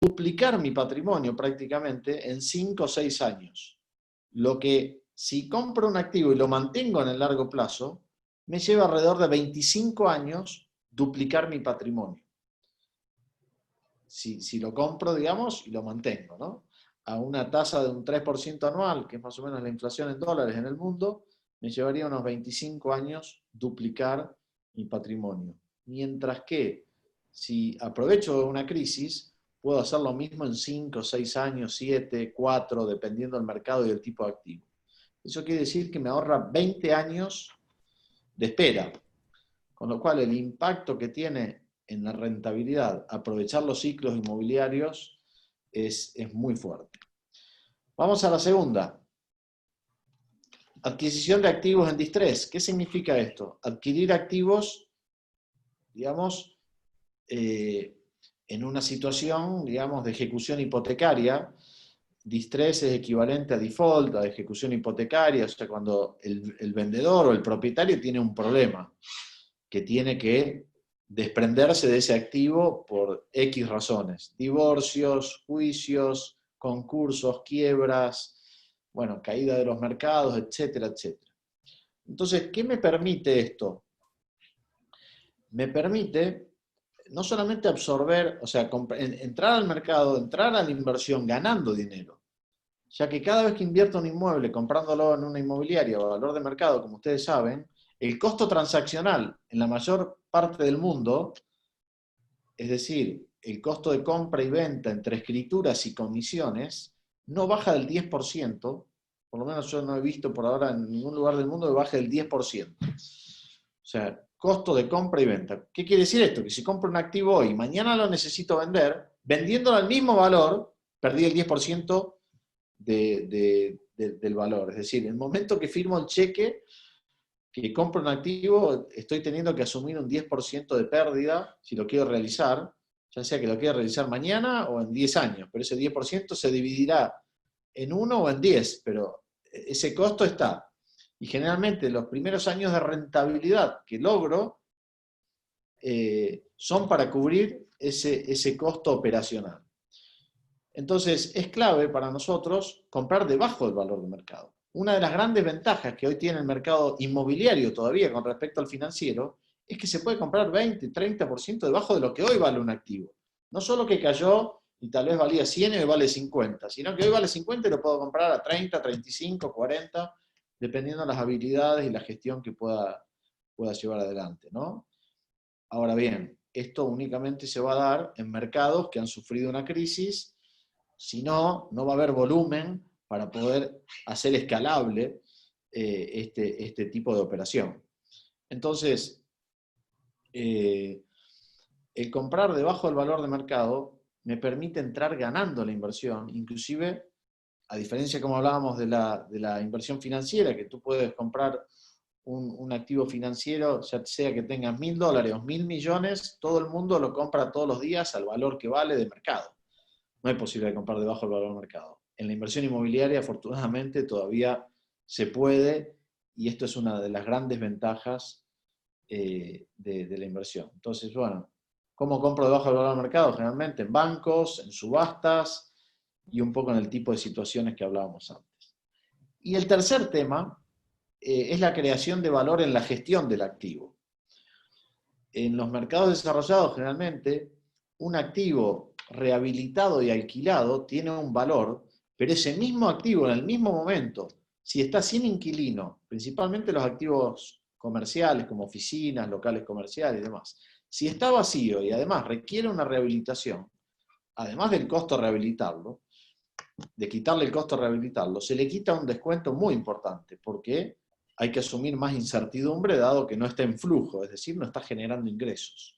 duplicar mi patrimonio prácticamente en 5 o 6 años. Lo que, si compro un activo y lo mantengo en el largo plazo, me lleva alrededor de 25 años duplicar mi patrimonio. Si lo compro, digamos, y lo mantengo, ¿no? A una tasa de un 3% anual, que es más o menos la inflación en dólares en el mundo, me llevaría unos 25 años duplicar mi patrimonio. Mientras que, si aprovecho una crisis, puedo hacer lo mismo en 5, 6 años, 7, 4, dependiendo del mercado y del tipo de activo. Eso quiere decir que me ahorra 20 años de espera, con lo cual el impacto que tiene en la rentabilidad aprovechar los ciclos inmobiliarios es muy fuerte. Vamos a la segunda. Adquisición de activos en distrés. ¿Qué significa esto? Adquirir activos, digamos, en una situación, digamos, de ejecución hipotecaria. Distrés es equivalente a default, a ejecución hipotecaria, o sea, cuando el vendedor o el propietario tiene un problema que tiene que desprenderse de ese activo por X razones. Divorcios, juicios, concursos, quiebras, bueno, caída de los mercados, etcétera, etcétera. Entonces, ¿qué me permite esto? Me permite no solamente absorber, o sea, entrar al mercado, entrar a la inversión ganando dinero, ya que cada vez que invierto un inmueble comprándolo en una inmobiliaria o a valor de mercado, como ustedes saben, el costo transaccional en la mayor parte del mundo, es decir, el costo de compra y venta entre escrituras y comisiones, no baja del 10%, por lo menos yo no he visto por ahora en ningún lugar del mundo que baje del 10%. O sea, costo de compra y venta. ¿Qué quiere decir esto? Que si compro un activo hoy y mañana lo necesito vender, vendiéndolo al mismo valor, perdí el 10% del valor. Es decir, en el momento que firmo el cheque, que compro un activo, estoy teniendo que asumir un 10% de pérdida si lo quiero realizar, ya sea que lo quiera realizar mañana o en 10 años, pero ese 10% se dividirá en 1 o en 10, pero ese costo está. Y generalmente los primeros años de rentabilidad que logro son para cubrir ese costo operacional. Entonces, es clave para nosotros comprar debajo del valor de mercado. Una de las grandes ventajas que hoy tiene el mercado inmobiliario todavía con respecto al financiero es que se puede comprar 20, 30% debajo de lo que hoy vale un activo. No solo que cayó y tal vez valía 100 y hoy vale 50, sino que hoy vale 50 y lo puedo comprar a 30, 35, 40, dependiendo de las habilidades y la gestión que pueda llevar adelante, ¿no? Ahora bien, esto únicamente se va a dar en mercados que han sufrido una crisis. Si no, no va a haber volumen para poder hacer escalable este tipo de operación. Entonces, el comprar debajo del valor de mercado me permite entrar ganando la inversión, inclusive, a diferencia como hablábamos de la inversión financiera, que tú puedes comprar un activo financiero, ya sea que tengas $1000 o 1000 millones, todo el mundo lo compra todos los días al valor que vale de mercado. No hay posibilidad de comprar debajo del valor del mercado. En la inversión inmobiliaria, afortunadamente, todavía se puede, y esto es una de las grandes ventajas de la inversión. Entonces, bueno, ¿cómo compro debajo del valor del mercado? Generalmente en bancos, en subastas y un poco en el tipo de situaciones que hablábamos antes. Y el tercer tema es la creación de valor en la gestión del activo. En los mercados desarrollados, generalmente, un activo rehabilitado y alquilado tiene un valor, pero ese mismo activo en el mismo momento, si está sin inquilino, principalmente los activos comerciales como oficinas, locales comerciales y demás, si está vacío y además requiere una rehabilitación, además del costo de rehabilitarlo, de quitarle el costo de rehabilitarlo, se le quita un descuento muy importante, porque hay que asumir más incertidumbre dado que no está en flujo, es decir, no está generando ingresos.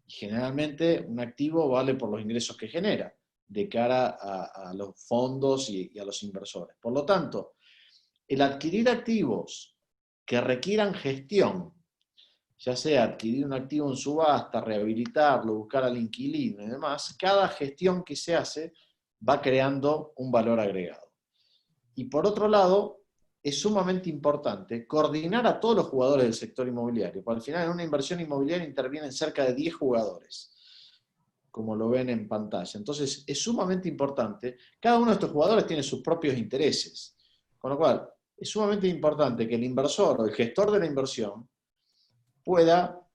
Y generalmente un activo vale por los ingresos que genera de cara a los fondos y a los inversores. Por lo tanto, el adquirir activos que requieran gestión, ya sea adquirir un activo en subasta, rehabilitarlo, buscar al inquilino y demás, cada gestión que se hace va creando un valor agregado. Y por otro lado, es sumamente importante coordinar a todos los jugadores del sector inmobiliario, porque al final en una inversión inmobiliaria intervienen cerca de 10 jugadores, como lo ven en pantalla. Entonces, es sumamente importante. Cada uno de estos jugadores tiene sus propios intereses. Con lo cual, es sumamente importante que el inversor o el gestor de la inversión pueda,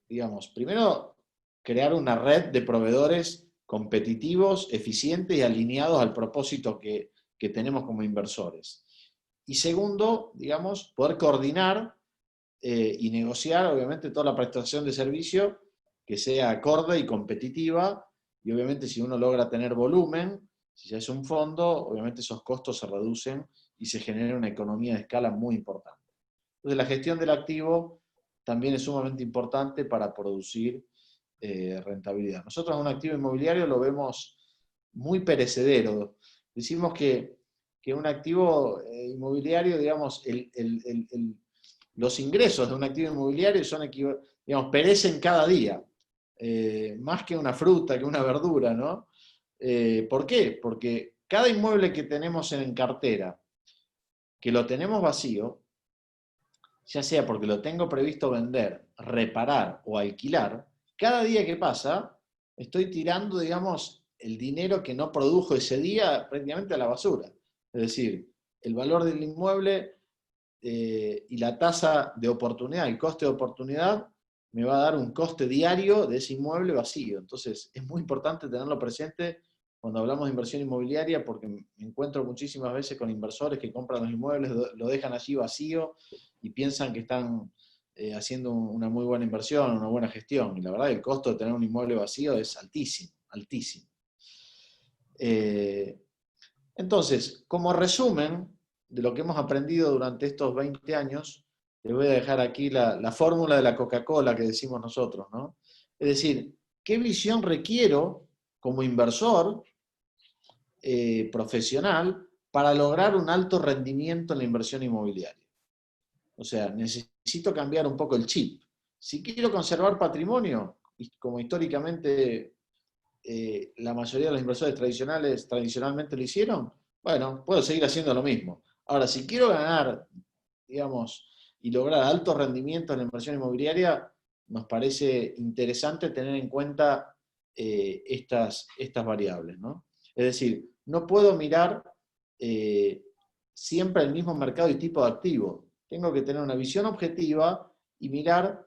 digamos, primero crear una red de proveedores competitivos, eficientes y alineados al propósito que tenemos como inversores. Y segundo, digamos, poder coordinar y negociar, obviamente, toda la prestación de servicio que sea acorde y competitiva, y obviamente si uno logra tener volumen, si ya es un fondo, obviamente esos costos se reducen y se genera una economía de escala muy importante. Entonces la gestión del activo también es sumamente importante para producir rentabilidad. Nosotros un activo inmobiliario lo vemos muy perecedero. Decimos que un activo inmobiliario, digamos, los ingresos de un activo inmobiliario son, digamos, perecen cada día, más que una fruta, que una verdura, ¿no? ¿Por qué? Porque cada inmueble que tenemos en cartera, que lo tenemos vacío, ya sea porque lo tengo previsto vender, reparar o alquilar, cada día que pasa estoy tirando, digamos, el dinero que no produjo ese día prácticamente a la basura. Es decir, el valor del inmueble y la tasa de oportunidad, el coste de oportunidad, me va a dar un coste diario de ese inmueble vacío. Entonces, es muy importante tenerlo presente cuando hablamos de inversión inmobiliaria, porque me encuentro muchísimas veces con inversores que compran los inmuebles, lo dejan allí vacío y piensan que están haciendo una muy buena inversión, una buena gestión. Y la verdad, el costo de tener un inmueble vacío es altísimo, altísimo. Entonces, como resumen de lo que hemos aprendido durante estos 20 años, les voy a dejar aquí la fórmula de la Coca-Cola que decimos nosotros, ¿no? Es decir, ¿qué visión requiero como inversor profesional para lograr un alto rendimiento en la inversión inmobiliaria? O sea, necesito cambiar un poco el chip. Si quiero conservar patrimonio, como históricamente la mayoría de los inversores tradicionalmente lo hicieron, bueno, puedo seguir haciendo lo mismo. Ahora, si quiero ganar, digamos, y lograr altos rendimientos en la inversión inmobiliaria, nos parece interesante tener en cuenta estas variables, ¿no? Es decir, no puedo mirar siempre el mismo mercado y tipo de activo. Tengo que tener una visión objetiva y mirar,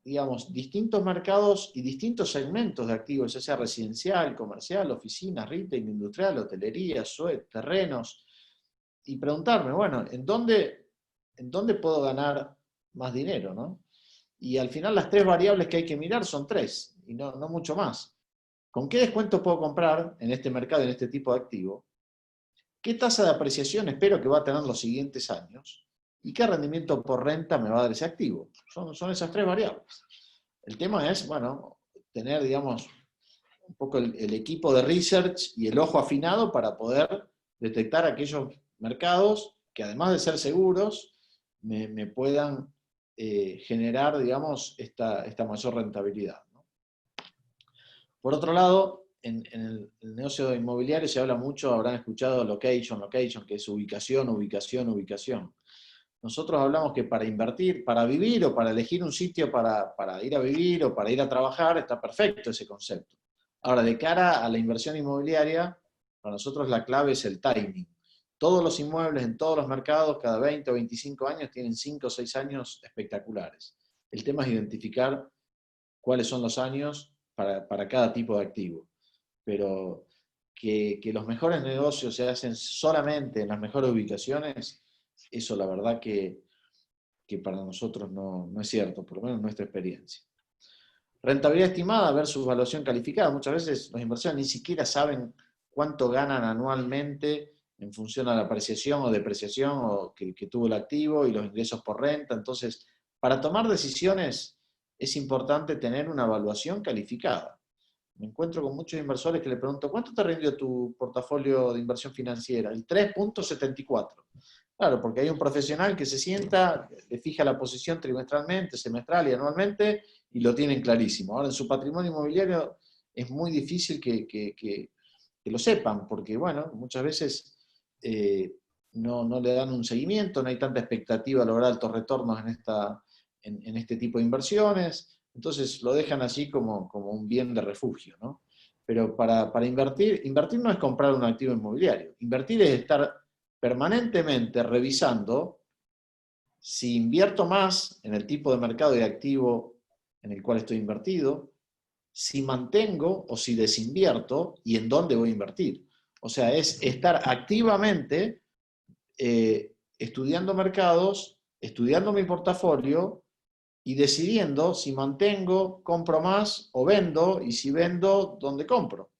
digamos, distintos mercados y distintos segmentos de activos, ya sea residencial, comercial, oficinas, retail, industrial, hotelería, SUET, terrenos, y preguntarme, bueno, ¿en dónde puedo ganar más dinero, ¿no? Y al final las tres variables que hay que mirar son tres, y no mucho más. ¿Con qué descuento puedo comprar en este mercado, en este tipo de activo? ¿Qué tasa de apreciación espero que va a tener los siguientes años? ¿Y qué rendimiento por renta me va a dar ese activo? Son esas tres variables. El tema es, bueno, tener, digamos, un poco el equipo de research y el ojo afinado para poder detectar aquellos mercados que además de ser seguros, me puedan generar, digamos, esta mayor rentabilidad, ¿no? Por otro lado, en el negocio inmobiliario se habla mucho, habrán escuchado location, location, que es ubicación, ubicación, ubicación. Nosotros hablamos que para invertir, para vivir o para elegir un sitio para ir a vivir o para ir a trabajar, está perfecto ese concepto. Ahora, de cara a la inversión inmobiliaria, para nosotros la clave es el timing. Todos los inmuebles en todos los mercados, cada 20 o 25 años, tienen 5 o 6 años espectaculares. El tema es identificar cuáles son los años para cada tipo de activo. Pero que los mejores negocios se hacen solamente en las mejores ubicaciones, eso la verdad que para nosotros no es cierto, por lo menos en nuestra experiencia. Rentabilidad estimada versus valuación calificada. Muchas veces los inversores ni siquiera saben cuánto ganan anualmente en función a la apreciación o depreciación que tuvo el activo y los ingresos por renta. Entonces, para tomar decisiones es importante tener una evaluación calificada. Me encuentro con muchos inversores que le pregunto, ¿cuánto te rindió tu portafolio de inversión financiera? El 3,74. Claro, porque hay un profesional que se sienta, le fija la posición trimestralmente, semestral y anualmente y lo tienen clarísimo. Ahora, en su patrimonio inmobiliario es muy difícil que lo sepan, porque, bueno, muchas veces no le dan un seguimiento, no hay tanta expectativa de lograr altos retornos en este tipo de inversiones. Entonces lo dejan así como un bien de refugio, ¿no? Pero para invertir no es comprar un activo inmobiliario. Invertir es estar permanentemente revisando si invierto más en el tipo de mercado de activo en el cual estoy invertido, si mantengo o si desinvierto y en dónde voy a invertir. O sea, es estar activamente estudiando mercados, estudiando mi portafolio y decidiendo si mantengo, compro más o vendo, y si vendo, dónde compro.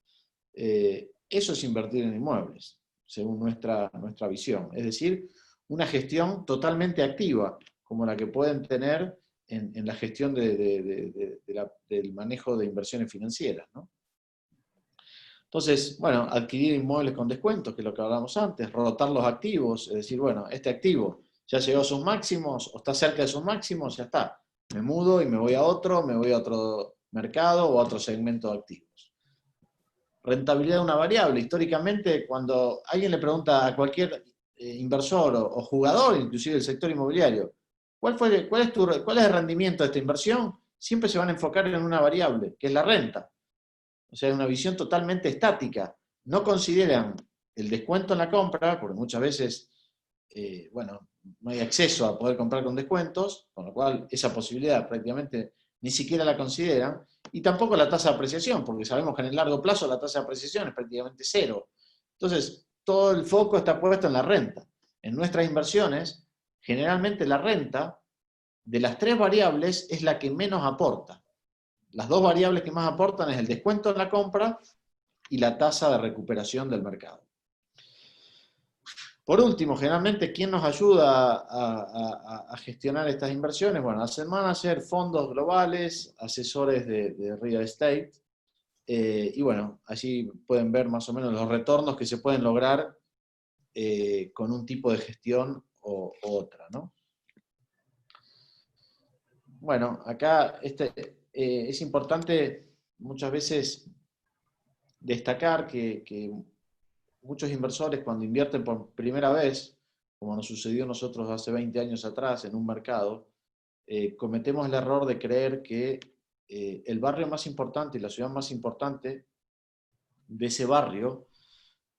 Eso es invertir en inmuebles, según nuestra visión. Es decir, una gestión totalmente activa, como la que pueden tener en la gestión del manejo de inversiones financieras, ¿no? Entonces, bueno, adquirir inmuebles con descuentos, que es lo que hablábamos antes, rotar los activos, es decir, bueno, este activo ya llegó a sus máximos o está cerca de sus máximos, ya está. Me mudo y me voy a otro mercado o a otro segmento de activos. Rentabilidad de una variable. Históricamente, cuando alguien le pregunta a cualquier inversor o jugador, inclusive del sector inmobiliario, ¿cuál es el rendimiento de esta inversión? Siempre se van a enfocar en una variable, que es la renta. O sea, es una visión totalmente estática. No consideran el descuento en la compra, porque muchas veces, bueno, no hay acceso a poder comprar con descuentos, con lo cual esa posibilidad prácticamente ni siquiera la consideran, y tampoco la tasa de apreciación, porque sabemos que en el largo plazo la tasa de apreciación es prácticamente cero. Entonces, todo el foco está puesto en la renta. En nuestras inversiones, generalmente la renta de las tres variables es la que menos aporta. Las dos variables que más aportan es el descuento en la compra y la tasa de recuperación del mercado. Por último, generalmente, ¿quién nos ayuda a gestionar estas inversiones? Bueno, asset manager, fondos globales, asesores de real estate. Y bueno, allí pueden ver más o menos los retornos que se pueden lograr con un tipo de gestión o otra, ¿no? Bueno, acá es importante muchas veces destacar que muchos inversores, cuando invierten por primera vez, como nos sucedió a nosotros hace 20 años atrás en un mercado, cometemos el error de creer que el barrio más importante y la ciudad más importante de ese barrio,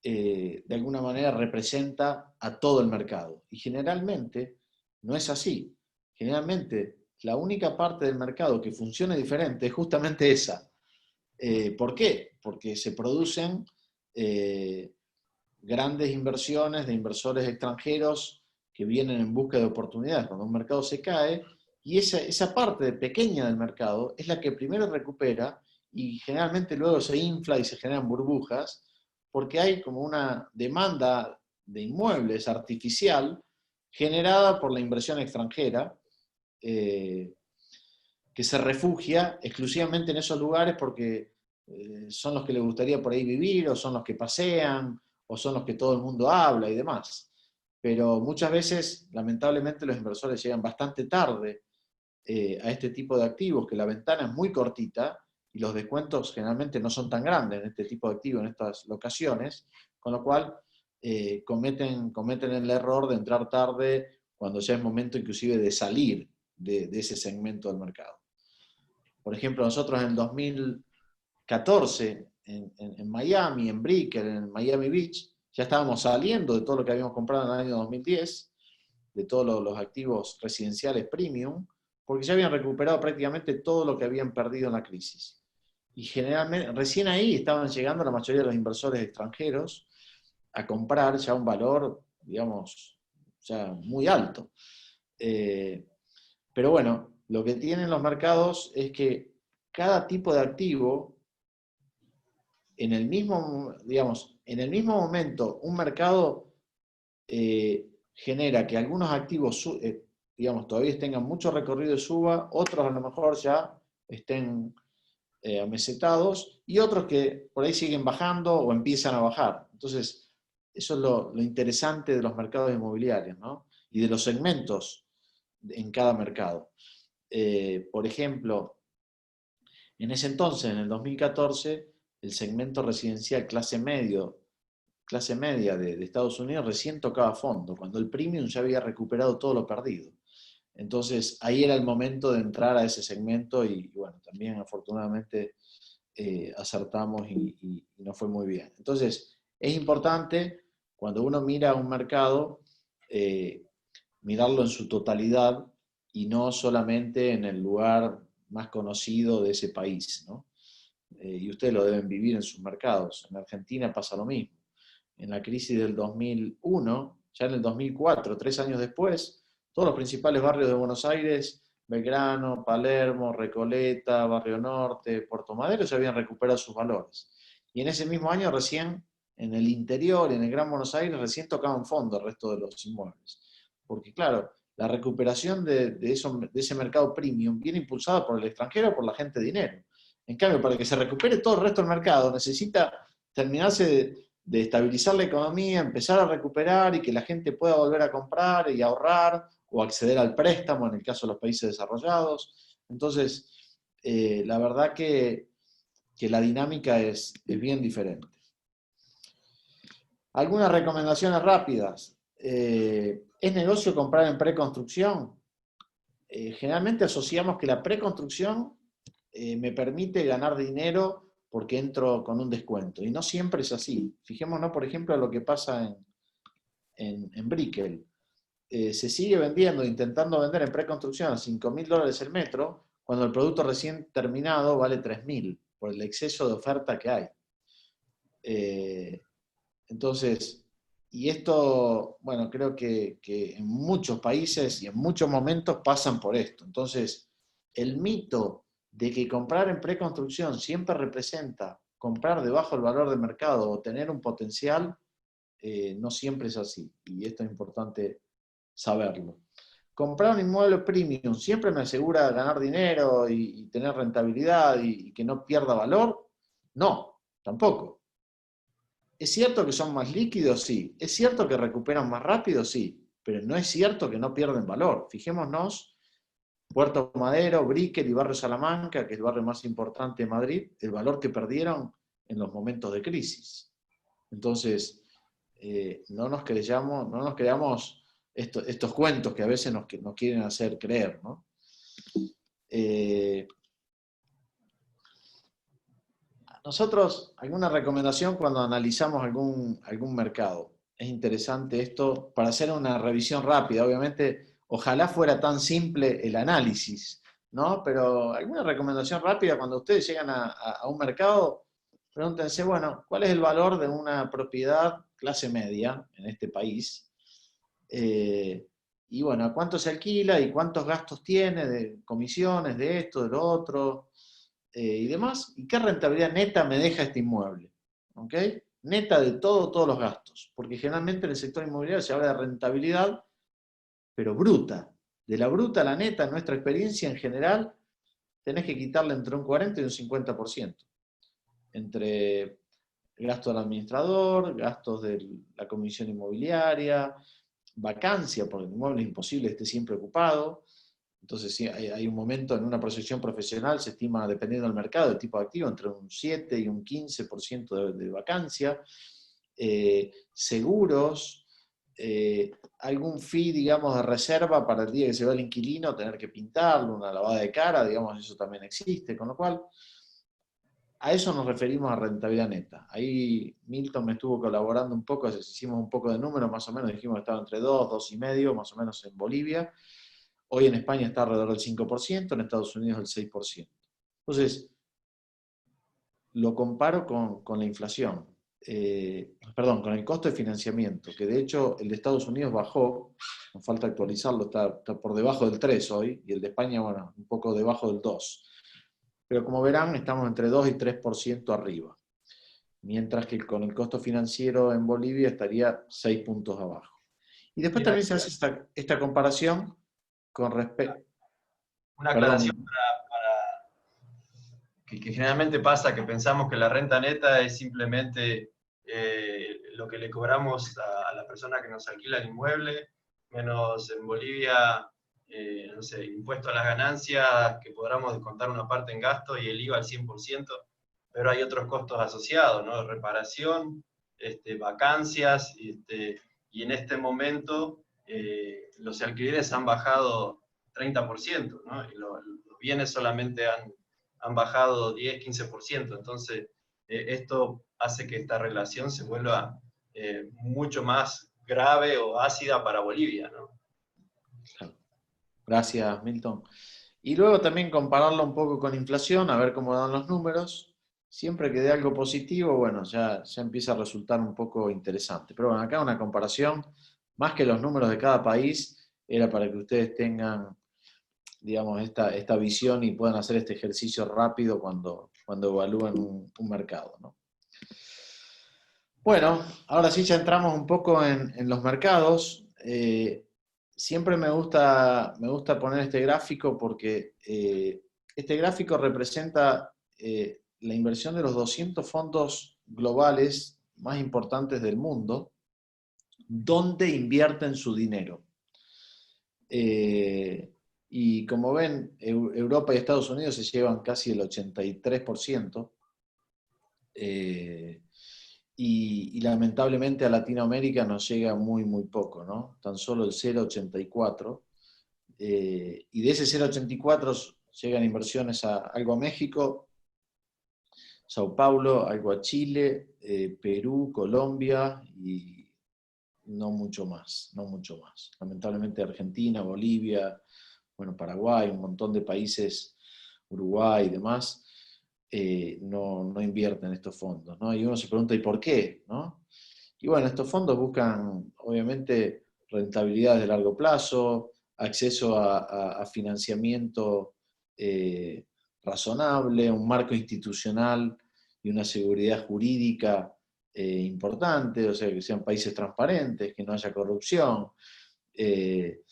de alguna manera representa a todo el mercado. Y generalmente no es así. Generalmente la única parte del mercado que funciona diferente es justamente esa. ¿Por qué? Porque se producen grandes inversiones de inversores extranjeros que vienen en busca de oportunidades cuando un mercado se cae, y esa parte pequeña del mercado es la que primero recupera y generalmente luego se infla y se generan burbujas, porque hay como una demanda de inmuebles artificial generada por la inversión extranjera, eh, que se refugia exclusivamente en esos lugares porque son los que les gustaría por ahí vivir, o son los que pasean, o son los que todo el mundo habla y demás. Pero muchas veces, lamentablemente, los inversores llegan bastante tarde a este tipo de activos, que la ventana es muy cortita y los descuentos generalmente no son tan grandes en este tipo de activos, en estas locaciones, con lo cual cometen el error de entrar tarde cuando ya es momento inclusive de salir de ese segmento del mercado. Por ejemplo, nosotros en 2014, en Miami, en Brickell, en Miami Beach, ya estábamos saliendo de todo lo que habíamos comprado en el año 2010, de todos los activos residenciales premium, porque ya habían recuperado prácticamente todo lo que habían perdido en la crisis. Y generalmente, recién ahí estaban llegando la mayoría de los inversores extranjeros a comprar ya un valor, digamos, ya muy alto. Pero bueno, lo que tienen los mercados es que cada tipo de activo, en el mismo, digamos, en el mismo momento, un mercado genera que algunos activos, digamos, todavía tengan mucho recorrido de suba, otros a lo mejor ya estén amesetados, y otros que por ahí siguen bajando o empiezan a bajar. Entonces, eso es lo interesante de los mercados inmobiliarios, ¿no? Y de los segmentos en cada mercado. Por ejemplo, en ese entonces, en el 2014, el segmento residencial clase media de Estados Unidos recién tocaba fondo, cuando el premium ya había recuperado todo lo perdido. Entonces, ahí era el momento de entrar a ese segmento y bueno, también afortunadamente acertamos y nos fue muy bien. Entonces, es importante cuando uno mira un mercado, eh, mirarlo en su totalidad y no solamente en el lugar más conocido de ese país, ¿no? Y ustedes lo deben vivir en sus mercados. En Argentina pasa lo mismo. En la crisis del 2001, ya en el 2004, 3 años después, todos los principales barrios de Buenos Aires, Belgrano, Palermo, Recoleta, Barrio Norte, Puerto Madero, ya habían recuperado sus valores. Y en ese mismo año recién, en el interior, en el Gran Buenos Aires, recién tocaban fondo el resto de los inmuebles. Porque claro, la recuperación de ese mercado premium viene impulsada por el extranjero o por la gente de dinero. En cambio, para que se recupere todo el resto del mercado, necesita terminarse de estabilizar la economía, empezar a recuperar y que la gente pueda volver a comprar y ahorrar o acceder al préstamo en el caso de los países desarrollados. Entonces, la verdad que la dinámica es bien diferente. Algunas recomendaciones rápidas. ¿Es negocio comprar en preconstrucción? Generalmente asociamos que la preconstrucción me permite ganar dinero porque entro con un descuento. Y no siempre es así. Fijémonos, por ejemplo, a lo que pasa en Brickell. Se sigue vendiendo, intentando vender en preconstrucción a $5.000 el metro, cuando el producto recién terminado vale 3.000, por el exceso de oferta que hay. Entonces, y esto, bueno, creo que en muchos países y en muchos momentos pasan por esto. Entonces, el mito de que comprar en preconstrucción siempre representa comprar debajo del valor de mercado o tener un potencial, no siempre es así. Y esto es importante saberlo. Comprar un inmueble premium siempre me asegura ganar dinero y tener rentabilidad y que no pierda valor. No, tampoco. ¿Es cierto que son más líquidos? Sí. ¿Es cierto que recuperan más rápido? Sí. Pero no es cierto que no pierden valor. Fijémonos, Puerto Madero, Brickell y Barrio Salamanca, que es el barrio más importante de Madrid, el valor que perdieron en los momentos de crisis. Entonces, no nos creamos estos cuentos que a veces nos quieren hacer creer, ¿no? Nosotros, alguna recomendación cuando analizamos algún mercado. Es interesante esto para hacer una revisión rápida. Obviamente, ojalá fuera tan simple el análisis, ¿no? Pero alguna recomendación rápida cuando ustedes llegan a un mercado, pregúntense, bueno, ¿cuál es el valor de una propiedad clase media en este país? Y bueno, ¿a cuánto se alquila y cuántos gastos tiene de comisiones, de esto, de lo otro? Y demás, y qué rentabilidad neta me deja este inmueble, ¿ok? Neta de todos los gastos, porque generalmente en el sector inmobiliario se habla de rentabilidad, pero bruta. De la bruta a la neta, en nuestra experiencia en general, tenés que quitarle entre un 40 y un 50%, entre gastos del administrador, gastos de la comisión inmobiliaria, vacancia, porque el inmueble es imposible que esté siempre ocupado. Entonces, sí, hay un momento en una proyección profesional, se estima, dependiendo del mercado, el tipo de activo, entre un 7 y un 15% de vacancia. Seguros, algún fee, digamos, de reserva para el día que se va el inquilino, tener que pintarlo, una lavada de cara, digamos, eso también existe, con lo cual a eso nos referimos a rentabilidad neta. Ahí Milton me estuvo colaborando un poco, hicimos un poco de números, más o menos dijimos que estaba entre 2, 2,5, más o menos en Bolivia. Hoy en España está alrededor del 5%, en Estados Unidos el 6%. Entonces, lo comparo con la inflación, perdón, con el costo de financiamiento, que de hecho el de Estados Unidos bajó, nos falta actualizarlo, está por debajo del 3 hoy, y el de España, bueno, un poco debajo del 2. Pero como verán, estamos entre 2 y 3% arriba, mientras que con el costo financiero en Bolivia estaría 6 puntos abajo. Y después Mira, también se hace esta comparación con respecto... una aclaración Perdón, que generalmente pasa, que pensamos que la renta neta es simplemente lo que le cobramos a la persona que nos alquila el inmueble, menos en Bolivia, no sé, impuesto a las ganancias, que podamos descontar una parte en gasto y el IVA al 100%, pero hay otros costos asociados, ¿no? Reparación, vacancias, y en este momento los alquileres han bajado 30%, ¿no? Y los bienes solamente han bajado 10-15%. Entonces, esto hace que esta relación se vuelva mucho más grave o ácida para Bolivia, ¿no? Claro. Gracias, Milton. Y luego también compararlo un poco con inflación, a ver cómo dan los números. Siempre que dé algo positivo, bueno, ya empieza a resultar un poco interesante. Pero bueno, acá una comparación, más que los números de cada país, era para que ustedes tengan, digamos, esta visión y puedan hacer este ejercicio rápido cuando evalúan un mercado, ¿no? Bueno, ahora sí ya entramos un poco en los mercados. Siempre me gusta poner este gráfico porque este gráfico representa la inversión de los 200 fondos globales más importantes del mundo, donde invierten su dinero. Y como ven, Europa y Estados Unidos se llevan casi el 83%. Eh, y lamentablemente a Latinoamérica nos llega muy poco, ¿no? Tan solo el 0,84. Y de ese 0,84 llegan inversiones algo a México, Sao Paulo, algo a Chile, Perú, Colombia y no mucho más, no mucho más. Lamentablemente Argentina, Bolivia, bueno, Paraguay, un montón de países, Uruguay y demás, no invierten estos fondos, ¿no? Y uno se pregunta, ¿y por qué? ¿No? Y bueno, estos fondos buscan, obviamente, rentabilidades de largo plazo, acceso a financiamiento eh, razonable, un marco institucional y una seguridad jurídica importante, o sea, que sean países transparentes, que no haya corrupción, que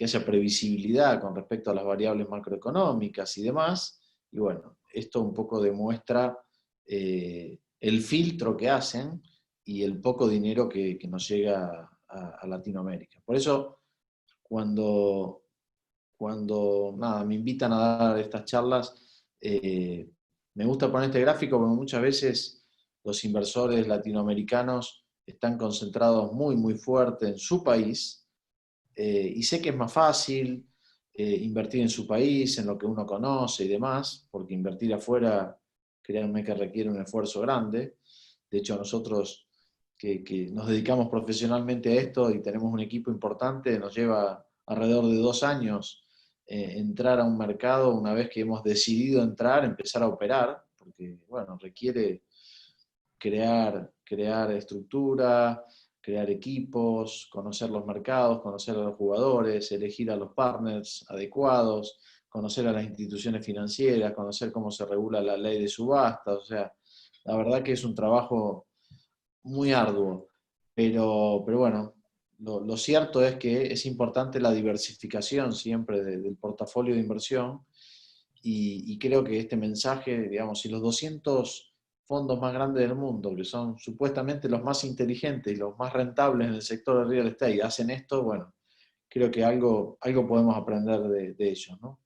haya previsibilidad con respecto a las variables macroeconómicas y demás. Y bueno, esto un poco demuestra el filtro que hacen y el poco dinero que nos llega a Latinoamérica. Por eso, cuando nada, me invitan a dar estas charlas, me gusta poner este gráfico porque muchas veces los inversores latinoamericanos están concentrados muy fuerte en su país, y sé que es más fácil invertir en su país, en lo que uno conoce y demás, porque invertir afuera, créanme que requiere un esfuerzo grande. De hecho, nosotros que nos dedicamos profesionalmente a esto y tenemos un equipo importante, nos lleva alrededor de 2 años entrar a un mercado una vez que hemos decidido entrar, empezar a operar, porque bueno, requiere crear estructura, crear equipos, conocer los mercados, conocer a los jugadores, elegir a los partners adecuados, conocer a las instituciones financieras, conocer cómo se regula la ley de subastas. O sea, la verdad que es un trabajo muy arduo, pero bueno, lo cierto es que es importante la diversificación siempre del portafolio de inversión y creo que este mensaje, digamos, si los 200 fondos más grandes del mundo, que son supuestamente los más inteligentes y los más rentables en el sector del real estate, hacen esto, bueno, creo que algo podemos aprender de ellos, ¿no?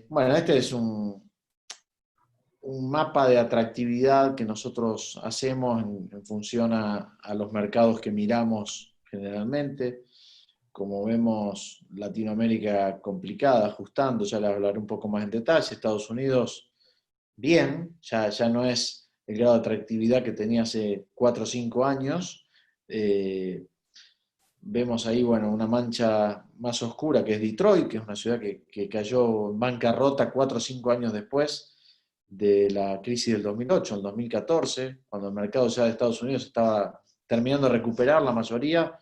Bueno, este es un mapa de atractividad que nosotros hacemos en función a los mercados que miramos generalmente. Como vemos, Latinoamérica complicada, ajustando, ya les hablaré un poco más en detalle. Estados Unidos, bien, ya no es el grado de atractividad que tenía hace 4 o 5 años. Vemos ahí, bueno, una mancha más oscura que es Detroit, que es una ciudad que cayó en bancarrota 4 o 5 años después de la crisis del 2008, el 2014, cuando el mercado ya de Estados Unidos estaba terminando de recuperar la mayoría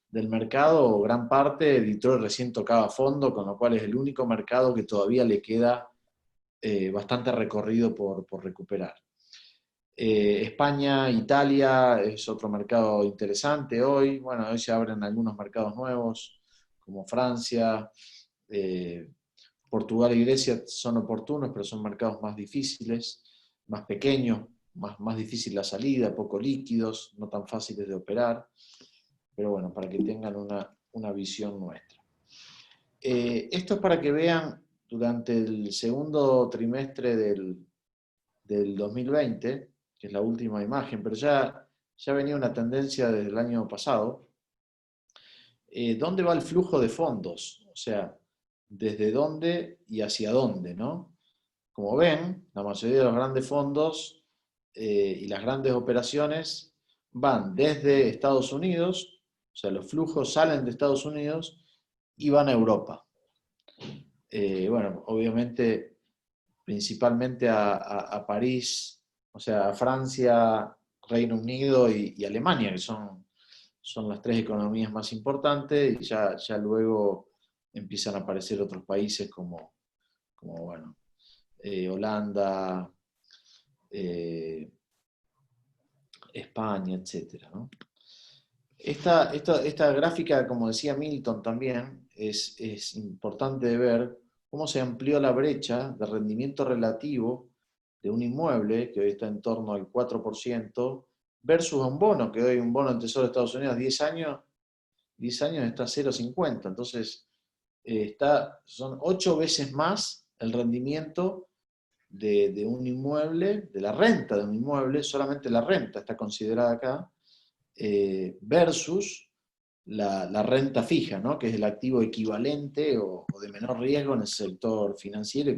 del mercado, o gran parte. Detroit recién tocaba fondo, con lo cual es el único mercado que todavía le queda bastante recorrido por recuperar. España, Italia es otro mercado interesante hoy. Bueno, hoy se abren algunos mercados nuevos, como Francia, eh, Portugal y Grecia son oportunos, pero son mercados más difíciles, más pequeños, más difícil la salida, poco líquidos, no tan fáciles de operar. Pero bueno, para que tengan una visión nuestra. Esto es para que vean durante el segundo trimestre del 2020, que es la última imagen, pero ya venía una tendencia desde el año pasado. ¿dónde va el flujo de fondos? O sea, ¿desde dónde y hacia dónde, ¿no? Como ven, la mayoría de los grandes fondos y las grandes operaciones van desde Estados Unidos, o sea, los flujos salen de Estados Unidos y van a Europa. Bueno, obviamente, principalmente a París, o sea, a Francia, Reino Unido y Alemania, que son las tres economías más importantes, y ya luego empiezan a aparecer otros países como bueno, Holanda, eh, España, etcétera, ¿no? Esta gráfica, como decía Milton también, es importante de ver cómo se amplió la brecha de rendimiento relativo de un inmueble, que hoy está en torno al 4%, versus un bono, que hoy un bono en Tesoro de Estados Unidos 10 años está a 0,50. Entonces, son 8 veces más el rendimiento de un inmueble, de la renta de un inmueble, solamente la renta está considerada acá, versus la renta fija, ¿no? Que es el activo equivalente o de menor riesgo en el sector financiero,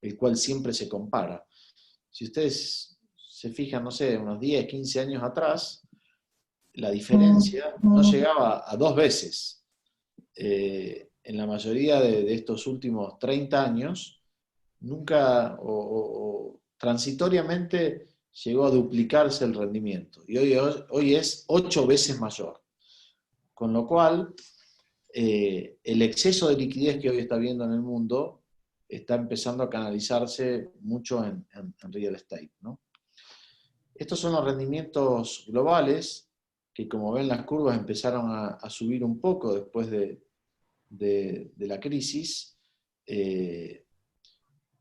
el cual siempre se compara. Si ustedes se fijan, no sé, unos 10, 15 años atrás, la diferencia no llegaba a 2 veces. En la mayoría de estos últimos 30 años, nunca o transitoriamente llegó a duplicarse el rendimiento. Y hoy es 8 veces mayor. Con lo cual, el exceso de liquidez que hoy está habiendo en el mundo está empezando a canalizarse mucho en real estate, ¿no? Estos son los rendimientos globales, que como ven las curvas empezaron a subir un poco después de la crisis,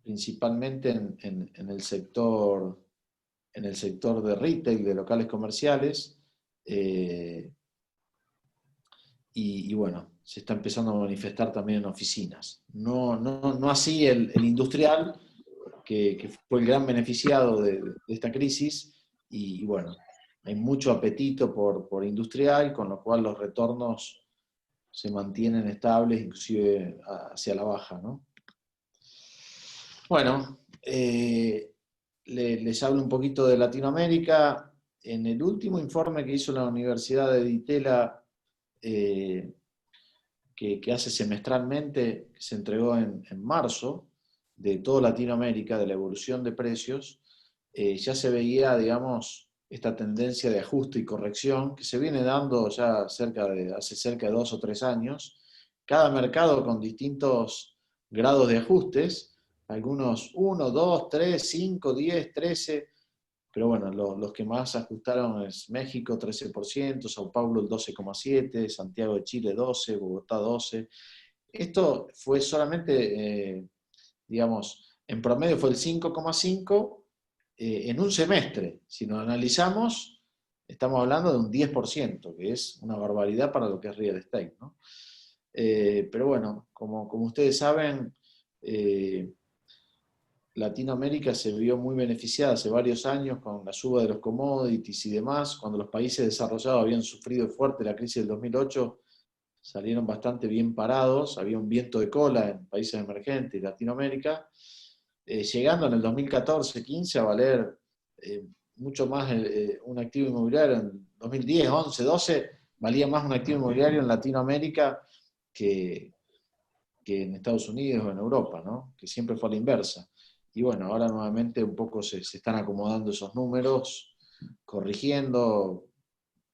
principalmente en el sector de retail, de locales comerciales, y bueno, se está empezando a manifestar también en oficinas. No así el industrial, que fue el gran beneficiado de esta crisis, y bueno, hay mucho apetito por industrial, con lo cual los retornos se mantienen estables, inclusive hacia la baja, ¿no? Bueno, les hablo un poquito de Latinoamérica. En el último informe que hizo la Universidad de Di Tella, que hace semestralmente, que se entregó en marzo, de toda Latinoamérica, de la evolución de precios, ya se veía, digamos, esta tendencia de ajuste y corrección que se viene dando ya hace cerca de 2 o 3 años, cada mercado con distintos grados de ajustes, algunos 1, 2, 3, 5, 10, 13, pero bueno, los que más ajustaron es México 13%, Sao Paulo el 12,7%, Santiago de Chile 12%, Bogotá 12%. Esto fue solamente, digamos, en promedio fue el 5,5% en un semestre. Si nos analizamos, estamos hablando de un 10%, que es una barbaridad para lo que es real estate, ¿no? Pero bueno, como ustedes saben, Latinoamérica se vio muy beneficiada hace varios años con la suba de los commodities y demás. Cuando los países desarrollados habían sufrido fuerte la crisis del 2008, salieron bastante bien parados, había un viento de cola en países emergentes y Latinoamérica, llegando en el 2014-15 a valer mucho más un activo inmobiliario. En 2010, 11, 12 valía más un activo inmobiliario en Latinoamérica que, que en Estados Unidos o en Europa, ¿no? Que siempre fue a la inversa. Y bueno, ahora nuevamente un poco se están acomodando esos números, corrigiendo,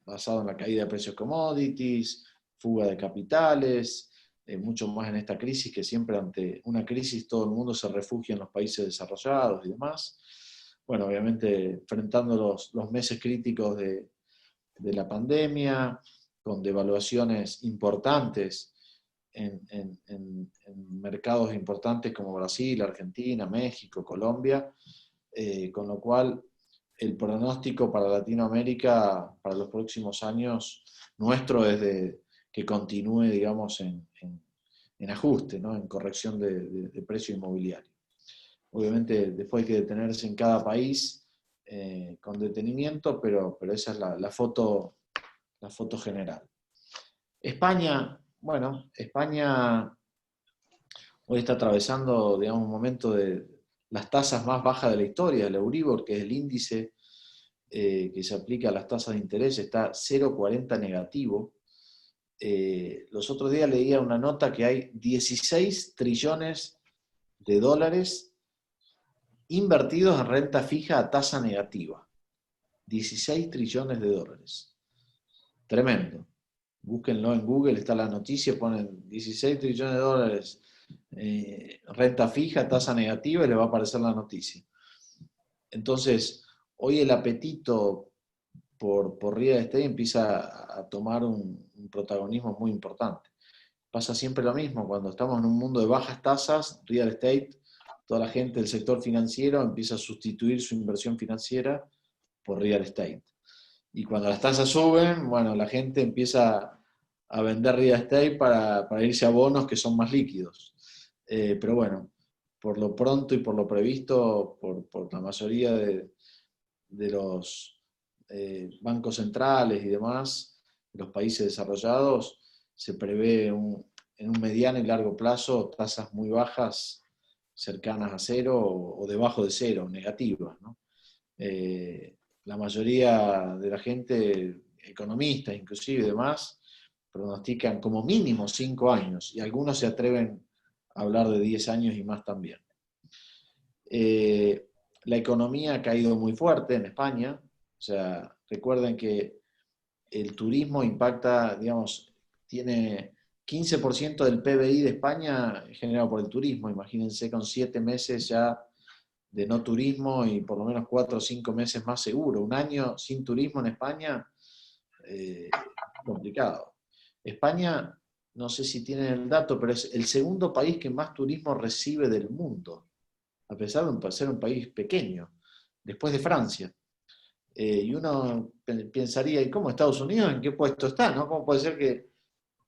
basado en la caída de precios commodities, fuga de capitales, mucho más en esta crisis, que siempre ante una crisis todo el mundo se refugia en los países desarrollados y demás. Bueno, obviamente enfrentando los meses críticos de la pandemia, con devaluaciones importantes en mercados importantes como Brasil, Argentina, México, Colombia, con lo cual el pronóstico para Latinoamérica para los próximos años nuestro es que continúe, digamos, en ajuste, ¿no? En corrección de precio inmobiliario. Obviamente después hay que detenerse en cada país con detenimiento, pero esa es la foto general. España, bueno, España hoy está atravesando, digamos, un momento de las tasas más bajas de la historia, el Euribor, que es el índice que se aplica a las tasas de interés, está 0,40 negativo. Los otros días leía una nota que hay 16 trillones de dólares invertidos en renta fija a tasa negativa. 16 trillones de dólares. Tremendo. Búsquenlo en Google, está la noticia, ponen 16 trillones de dólares, renta fija, tasa negativa, y les va a aparecer la noticia. Entonces, hoy el apetito por real estate empieza a tomar un protagonismo muy importante. Pasa siempre lo mismo, cuando estamos en un mundo de bajas tasas, real estate, toda la gente del sector financiero empieza a sustituir su inversión financiera por real estate. Y cuando las tasas suben, bueno, la gente empieza a vender real estate para irse a bonos que son más líquidos. Pero bueno, por lo pronto y por lo previsto, por la mayoría de los bancos centrales y demás, de los países desarrollados, se prevé en un mediano y largo plazo tasas muy bajas, cercanas a cero o debajo de cero, negativas, ¿no? La mayoría de la gente, economistas inclusive y demás, pronostican como mínimo 5 años, y algunos se atreven a hablar de 10 años y más también. La economía ha caído muy fuerte en España, o sea, recuerden que el turismo impacta, digamos, tiene 15% del PBI de España generado por el turismo. Imagínense con 7 meses ya de no turismo y por lo menos 4 o 5 meses más seguro. Un año sin turismo en España, complicado. España, no sé si tienen el dato, pero es el segundo país que más turismo recibe del mundo, a pesar de ser un país pequeño, después de Francia. Y uno pensaría, ¿y cómo Estados Unidos en qué puesto está? ¿No? ¿Cómo puede ser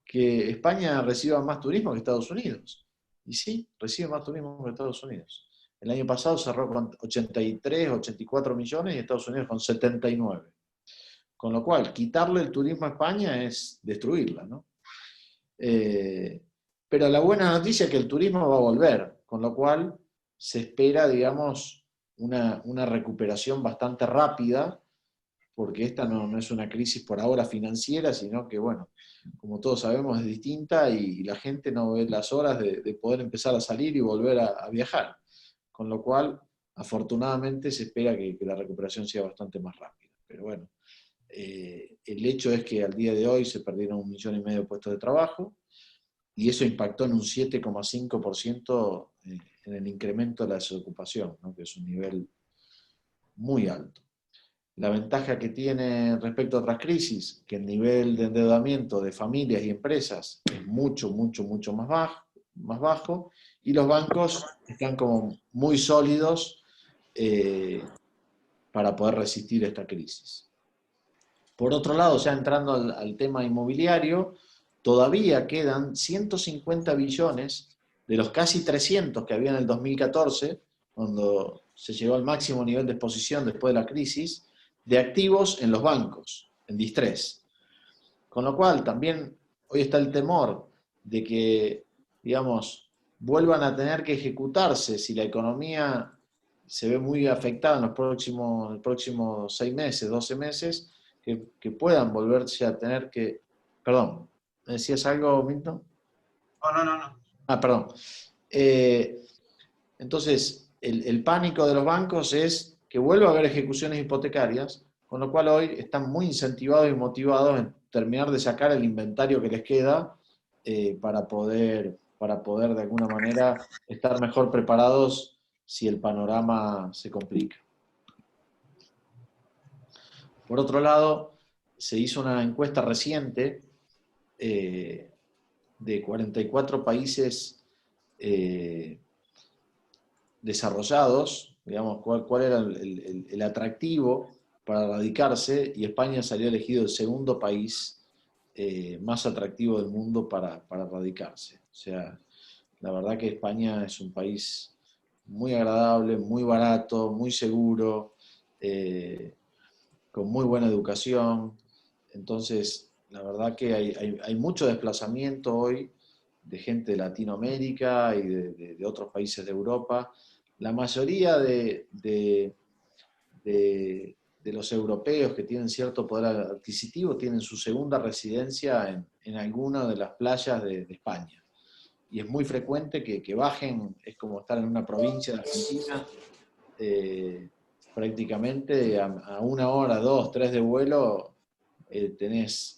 que España reciba más turismo que Estados Unidos? Y sí, recibe más turismo que Estados Unidos. El año pasado cerró con 83, 84 millones y Estados Unidos con 79. Con lo cual, quitarle el turismo a España es destruirla, ¿no? Pero la buena noticia es que el turismo va a volver, con lo cual se espera, digamos, una recuperación bastante rápida, porque esta no es una crisis por ahora financiera, sino que, bueno, como todos sabemos, es distinta y la gente no ve las horas de poder empezar a salir y volver a viajar. Con lo cual, afortunadamente, se espera que la recuperación sea bastante más rápida. Pero bueno, el hecho es que al día de hoy se perdieron 1,5 millones de puestos de trabajo y eso impactó en un 7,5% en el incremento de la desocupación, ¿no? Que es un nivel muy alto. La ventaja que tiene respecto a otras crisis, que el nivel de endeudamiento de familias y empresas es mucho, mucho, mucho más bajo, y los bancos están como muy sólidos para poder resistir esta crisis. Por otro lado, ya entrando al tema inmobiliario, todavía quedan 150 billones de los casi 300 que había en el 2014, cuando se llegó al máximo nivel de exposición después de la crisis, de activos en los bancos, en distrés. Con lo cual, también hoy está el temor de que, digamos, vuelvan a tener que ejecutarse si la economía se ve muy afectada en los próximos 6 meses, 12 meses, que puedan volverse a tener que... Perdón, ¿me decías algo, Milton? Oh, no, no, no. Ah, perdón. Eh, entonces, el pánico de los bancos es que vuelva a haber ejecuciones hipotecarias, con lo cual hoy están muy incentivados y motivados en terminar de sacar el inventario que les queda para poder de alguna manera estar mejor preparados si el panorama se complica. Por otro lado, se hizo una encuesta reciente de 44 países desarrollados, digamos, cuál era el atractivo para radicarse, y España salió elegido el segundo país más atractivo del mundo para radicarse. O sea, la verdad que España es un país muy agradable, muy barato, muy seguro, con muy buena educación. Entonces, La verdad que hay mucho desplazamiento hoy de gente de Latinoamérica y de otros países de Europa. La mayoría de los europeos que tienen cierto poder adquisitivo tienen su segunda residencia en alguna de las playas de España. Y es muy frecuente que bajen, es como estar en una provincia de Argentina, eh, prácticamente a 1 hora, 2, 3 de vuelo, tenés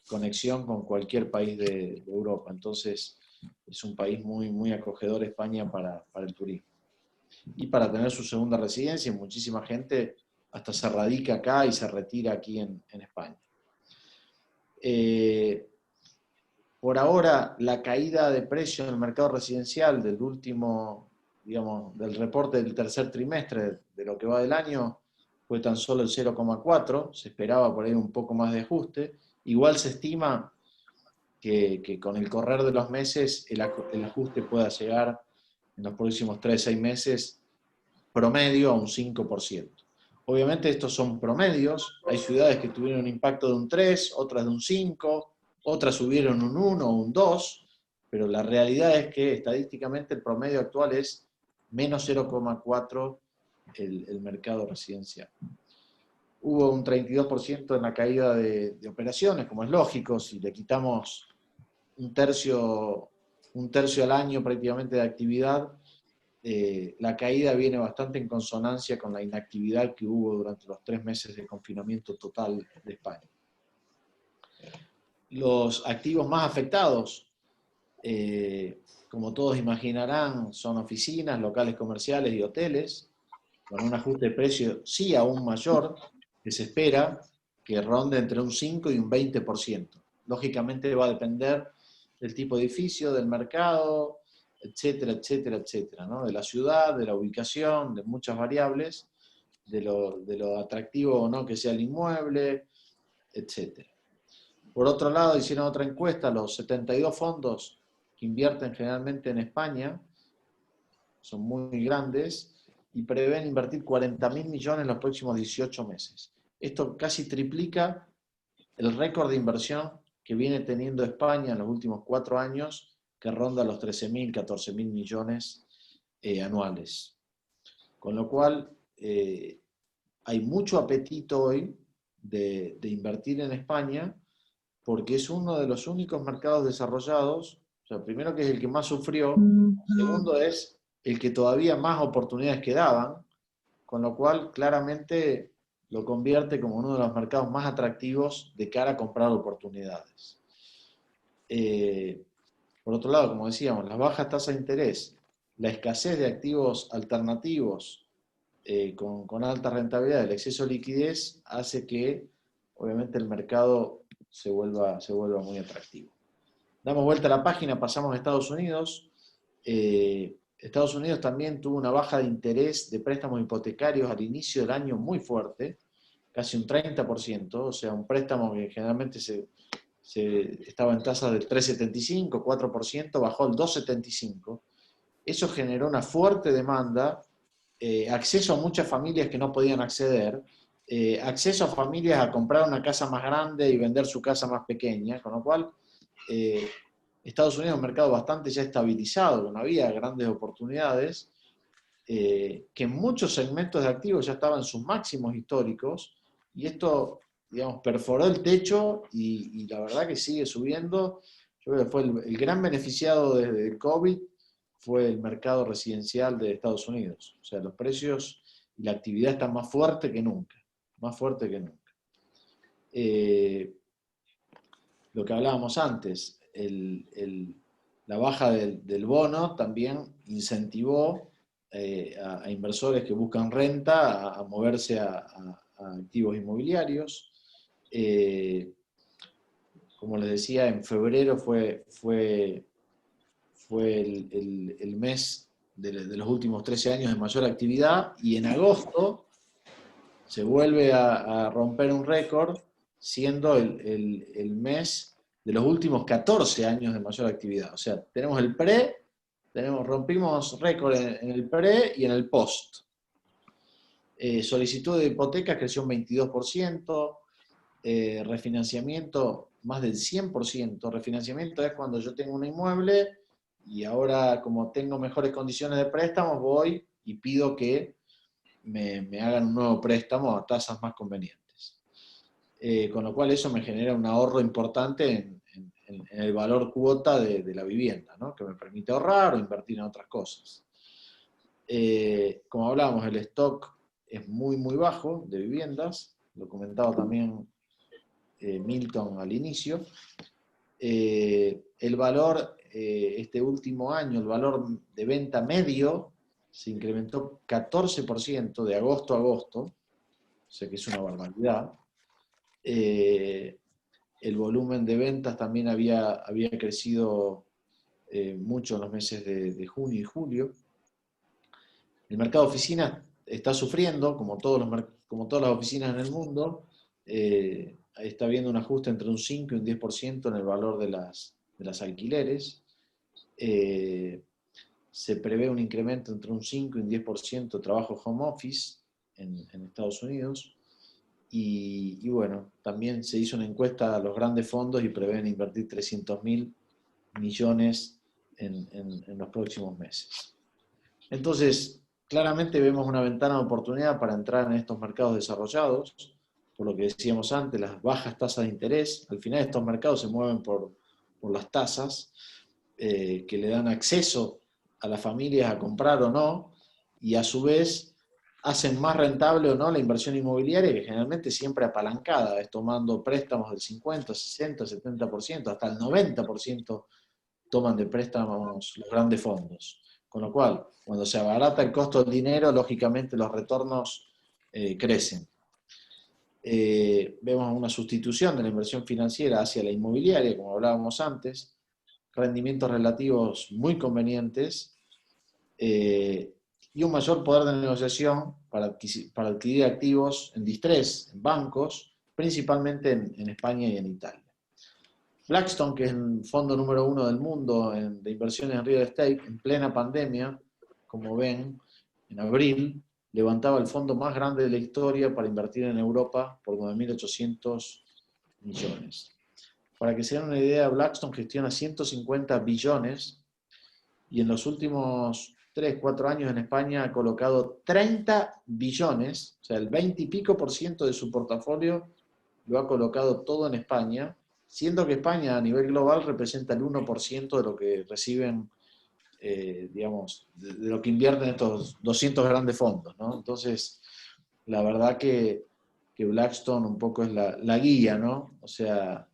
conexión con cualquier país de Europa. Entonces es un país muy, muy acogedor España para el turismo. Y para tener su segunda residencia, muchísima gente hasta se radica acá y se retira aquí en España. Eh, por ahora, la caída de precio en el mercado residencial del último, digamos, del reporte del tercer trimestre de lo que va del año fue tan solo el 0,4, se esperaba por ahí un poco más de ajuste. Igual se estima que con el correr de los meses el ajuste pueda llegar en los próximos 3 a 6 meses promedio a un 5%. Obviamente estos son promedios, hay ciudades que tuvieron un impacto de un 3, otras de un 5, otras subieron un 1 o un 2, pero la realidad es que estadísticamente el promedio actual es menos 0,4 el mercado residencial. Hubo un 32% en la caída de operaciones, como es lógico, si le quitamos un tercio al año prácticamente de actividad, la caída viene bastante en consonancia con la inactividad que hubo durante los 3 meses de confinamiento total de España. Los activos más afectados, como todos imaginarán, son oficinas, locales comerciales y hoteles, con un ajuste de precio sí aún mayor, que se espera que ronde entre un 5 y un 20%. Lógicamente va a depender del tipo de edificio, del mercado, etcétera, etcétera, etcétera, ¿no? De la ciudad, de la ubicación, de muchas variables, de lo atractivo o no que sea el inmueble, etcétera. Por otro lado, hicieron otra encuesta, los 72 fondos que invierten generalmente en España, son muy grandes, y prevén invertir 40.000 millones en los próximos 18 meses. Esto casi triplica el récord de inversión que viene teniendo España en los últimos 4 años, que ronda los 13.000, 14.000 millones anuales. Con lo cual, hay mucho apetito hoy de invertir en España, porque es uno de los únicos mercados desarrollados, o sea, primero que es el que más sufrió, segundo es el que todavía más oportunidades quedaban, con lo cual claramente lo convierte como uno de los mercados más atractivos de cara a comprar oportunidades. Por otro lado, como decíamos, las bajas tasas de interés, la escasez de activos alternativos con alta rentabilidad, el exceso de liquidez, hace que obviamente el mercado se vuelva muy atractivo. Damos vuelta a la página, pasamos a Estados Unidos. Estados Unidos también tuvo una baja de interés de préstamos hipotecarios al inicio del año muy fuerte, casi un 30%, o sea, un préstamo que generalmente estaba en tasas del 3,75, 4%, bajó al 2,75. Eso generó una fuerte demanda, acceso a muchas familias que no podían acceder, acceso a familias a comprar una casa más grande y vender su casa más pequeña, con lo cual Estados Unidos es un mercado bastante ya estabilizado, que no había grandes oportunidades, que en muchos segmentos de activos ya estaban en sus máximos históricos, y esto, digamos, perforó el techo y la verdad que sigue subiendo. Yo creo que fue el gran beneficiado desde el COVID, fue el mercado residencial de Estados Unidos. O sea, los precios y la actividad están más fuerte que nunca, más fuerte que nunca. Lo que hablábamos antes, la baja del bono también incentivó a inversores que buscan renta a moverse a activos inmobiliarios. Como les decía, en febrero fue el mes de los últimos 13 años de mayor actividad, y en agosto se vuelve a romper un récord, siendo el mes de los últimos 14 años de mayor actividad. O sea, tenemos el pre, rompimos récord en el pre y en el post. Solicitud de hipotecas creció un 22%, refinanciamiento más del 100%. Refinanciamiento es cuando yo tengo un inmueble y ahora, como tengo mejores condiciones de préstamo, voy y pido que me hagan un nuevo préstamo a tasas más convenientes. Con lo cual eso me genera un ahorro importante en el valor cuota de la vivienda, ¿no? Que me permite ahorrar o invertir en otras cosas. Como hablábamos, el stock es muy, muy bajo de viviendas, lo comentaba también Milton al inicio. El valor, este último año, el valor de venta medio se incrementó 14% de agosto a agosto, o sea que es una barbaridad. El volumen de ventas también había crecido mucho en los meses de junio y julio. El mercado de oficinas está sufriendo, como todas las oficinas en el mundo, está habiendo un ajuste entre un 5 y un 10% en el valor de las alquileres. Se prevé un incremento entre un 5 y un 10% de trabajo home office en Estados Unidos. Y bueno, también se hizo una encuesta a los grandes fondos y prevén invertir 300.000 millones en los próximos meses. Entonces, claramente vemos una ventana de oportunidad para entrar en estos mercados desarrollados, por lo que decíamos antes, las bajas tasas de interés. Al final estos mercados se mueven por las tasas que le dan acceso a las familias a comprar o no, y a su vez hacen más rentable o no la inversión inmobiliaria, que generalmente siempre apalancada, es tomando préstamos del 50, 60, 70%, hasta el 90% toman de préstamos los grandes fondos. Con lo cual, cuando se abarata el costo del dinero, lógicamente los retornos crecen. Vemos una sustitución de la inversión financiera hacia la inmobiliaria, como hablábamos antes, rendimientos relativos muy convenientes y un mayor poder de negociación para adquirir activos en distrés, en bancos, principalmente en España y en Italia. Blackstone, que es el fondo número 1 del mundo de inversiones en real estate, en plena pandemia, como ven, en abril, levantaba el fondo más grande de la historia para invertir en Europa por 9.800 millones. Para que se den una idea, Blackstone gestiona 150 billones y en los últimos 3, 4 años en España ha colocado 30 billones, o sea, el 20 y pico % de su portafolio lo ha colocado todo en España, siendo que España a nivel global representa el 1% de lo que reciben, digamos, de lo que invierten estos 200 grandes fondos, ¿no? Entonces, la verdad que Blackstone un poco es la guía, ¿no? O sea,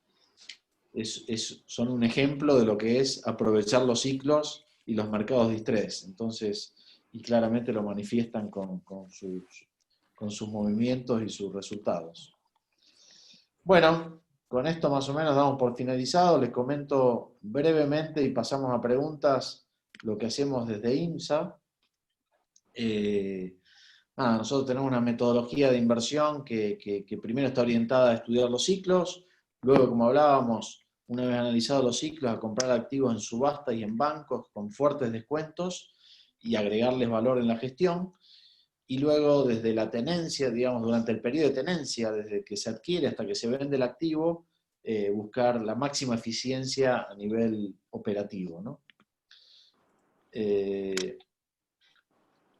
son un ejemplo de lo que es aprovechar los ciclos y los mercados de estrés. Entonces, y claramente lo manifiestan con sus movimientos y sus resultados. Bueno, con esto más o menos damos por finalizado. Les comento brevemente y pasamos a preguntas lo que hacemos desde IMSA. Nosotros tenemos una metodología de inversión que primero está orientada a estudiar los ciclos, luego, como hablábamos, una vez analizados los ciclos, a comprar activos en subasta y en bancos con fuertes descuentos y agregarles valor en la gestión. Y luego, desde la tenencia, digamos, durante el periodo de tenencia, desde que se adquiere hasta que se vende el activo, buscar la máxima eficiencia a nivel operativo, ¿no?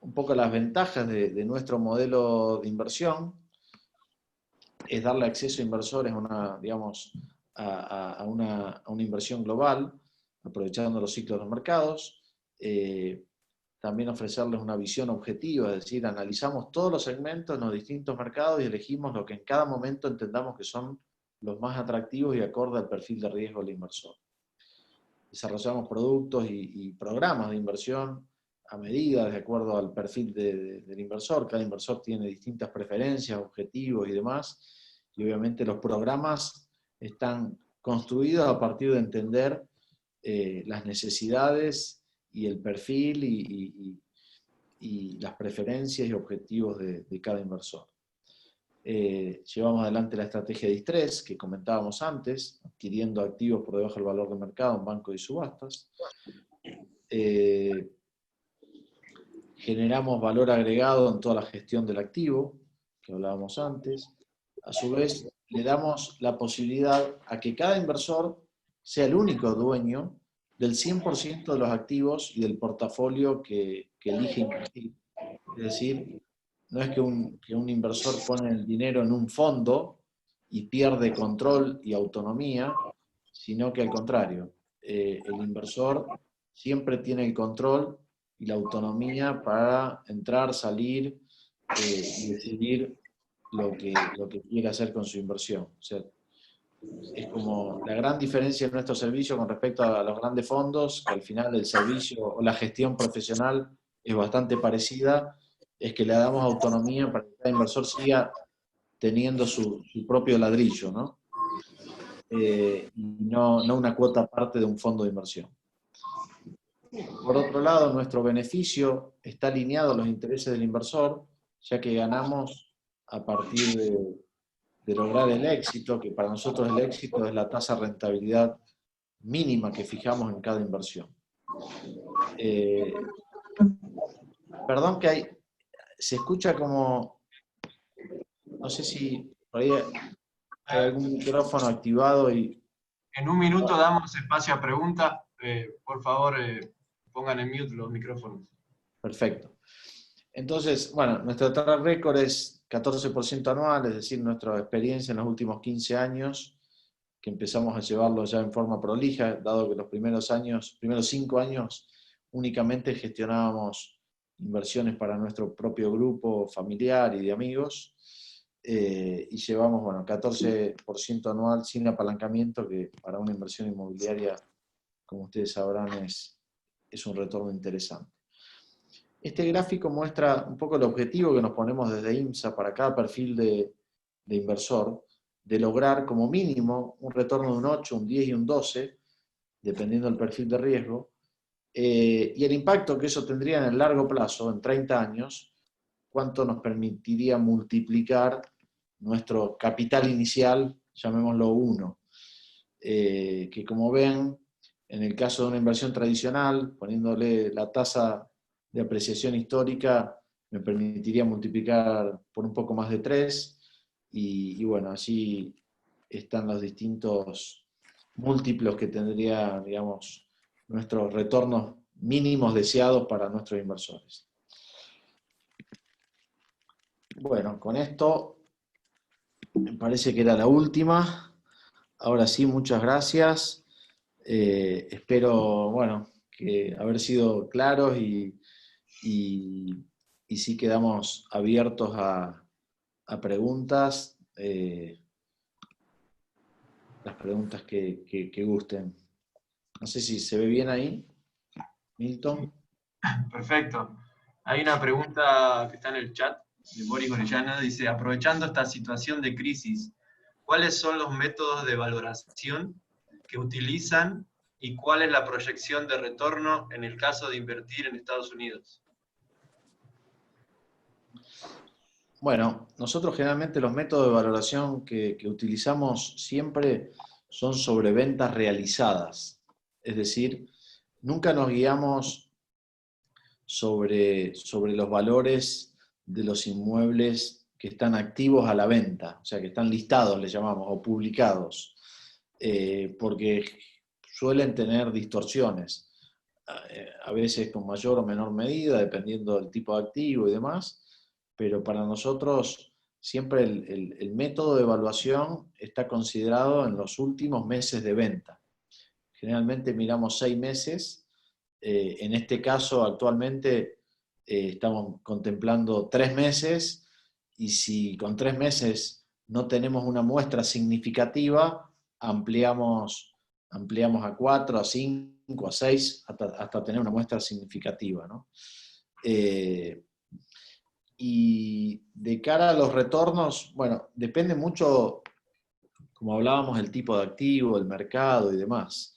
Un poco las ventajas de nuestro modelo de inversión es darle acceso a inversores a una, digamos, a una inversión global, aprovechando los ciclos de los mercados. También ofrecerles una visión objetiva, es decir, analizamos todos los segmentos en los distintos mercados y elegimos lo que en cada momento entendamos que son los más atractivos y acorde al perfil de riesgo del inversor. Desarrollamos productos y programas de inversión a medida, de acuerdo al perfil del inversor. Cada inversor tiene distintas preferencias, objetivos y demás, y obviamente los programas están construidos a partir de entender las necesidades y el perfil y las preferencias y objetivos de cada inversor. Llevamos adelante la estrategia de distrés que comentábamos antes, adquiriendo activos por debajo del valor de mercado en bancos y subastas. Generamos valor agregado en toda la gestión del activo, que hablábamos antes. A su vez, le damos la posibilidad a que cada inversor sea el único dueño del 100% de los activos y del portafolio que elige invertir. Es decir, no es que un inversor pone el dinero en un fondo y pierde control y autonomía, sino que al contrario, el inversor siempre tiene el control y la autonomía para entrar, salir y decidir lo que quiere hacer con su inversión. O sea, es como la gran diferencia de nuestro servicio con respecto a los grandes fondos, que al final el servicio o la gestión profesional es bastante parecida, es que le damos autonomía para que cada inversor siga teniendo su propio ladrillo, ¿no? Y no una cuota aparte de un fondo de inversión. Por otro lado, nuestro beneficio está alineado a los intereses del inversor, ya que ganamos a partir de lograr el éxito, que para nosotros el éxito es la tasa de rentabilidad mínima que fijamos en cada inversión. Perdón que se escucha como, no sé si por ahí hay algún micrófono activado y... En un minuto damos espacio a preguntas. Por favor, pongan en mute los micrófonos. Perfecto. Entonces, bueno, nuestro track record es 14% anual, es decir, nuestra experiencia en los últimos 15 años, que empezamos a llevarlo ya en forma prolija, dado que los primeros 5 años, únicamente gestionábamos inversiones para nuestro propio grupo familiar y de amigos, y llevamos, bueno, 14% anual sin apalancamiento, que para una inversión inmobiliaria, como ustedes sabrán, es un retorno interesante. Este gráfico muestra un poco el objetivo que nos ponemos desde IMSA para cada perfil de inversor, de lograr como mínimo un retorno de un 8, un 10 y un 12, dependiendo del perfil de riesgo, y el impacto que eso tendría en el largo plazo, en 30 años, cuánto nos permitiría multiplicar nuestro capital inicial, llamémoslo 1, que como ven, en el caso de una inversión tradicional, poniéndole la tasa de apreciación histórica, me permitiría multiplicar por un poco más de 3, y bueno, así están los distintos múltiplos que tendría, digamos, nuestros retornos mínimos deseados para nuestros inversores. Bueno, con esto me parece que era la última. Ahora sí, muchas gracias. Espero, bueno, que haber sido claros y sí quedamos abiertos a preguntas, las preguntas que gusten. No sé si se ve bien ahí, Milton. Perfecto. Hay una pregunta que está en el chat de Boris Orellana. Dice, aprovechando esta situación de crisis, ¿cuáles son los métodos de valoración que utilizan y cuál es la proyección de retorno en el caso de invertir en Estados Unidos? Bueno, nosotros generalmente los métodos de valoración que utilizamos siempre son sobre ventas realizadas. Es decir, nunca nos guiamos sobre los valores de los inmuebles que están activos a la venta, o sea, que están listados, le llamamos, o publicados, porque suelen tener distorsiones, a veces con mayor o menor medida, dependiendo del tipo de activo y demás, pero para nosotros siempre el método de evaluación está considerado en los últimos meses de venta. Generalmente miramos 6 meses, en este caso actualmente estamos contemplando 3 meses, y si con 3 meses no tenemos una muestra significativa, ampliamos a 4, a 5, a 6, hasta tener una muestra significativa, ¿no? Y de cara a los retornos, bueno, depende mucho, como hablábamos, el tipo de activo, el mercado y demás.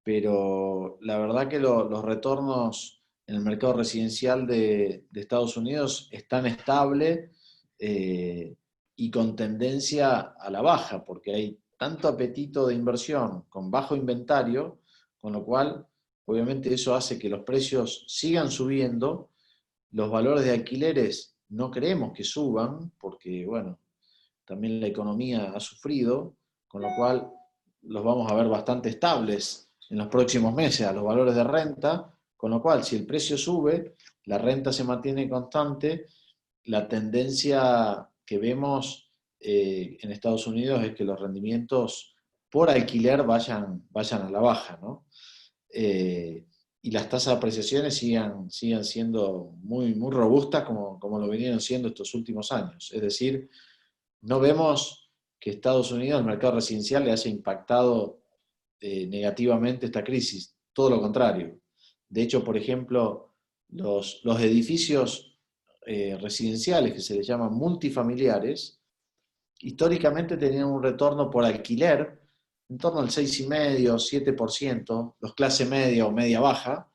Pero la verdad que los retornos en el mercado residencial de Estados Unidos están estables, y con tendencia a la baja, porque hay tanto apetito de inversión con bajo inventario, con lo cual obviamente eso hace que los precios sigan subiendo, los valores de alquileres no creemos que suban, porque, bueno, también la economía ha sufrido, con lo cual los vamos a ver bastante estables en los próximos meses a los valores de renta, con lo cual si el precio sube, la renta se mantiene constante, la tendencia que vemos en Estados Unidos es que los rendimientos por alquiler vayan a la baja, ¿no? Y las tasas de apreciaciones sigan siendo muy robustas como lo vinieron siendo estos últimos años. Es decir, no vemos que Estados Unidos, el mercado residencial, le haya impactado negativamente esta crisis. Todo lo contrario. De hecho, por ejemplo, los edificios residenciales, que se les llaman multifamiliares, históricamente tenían un retorno por alquiler en torno al 6,5, 7%, los clase media o media baja,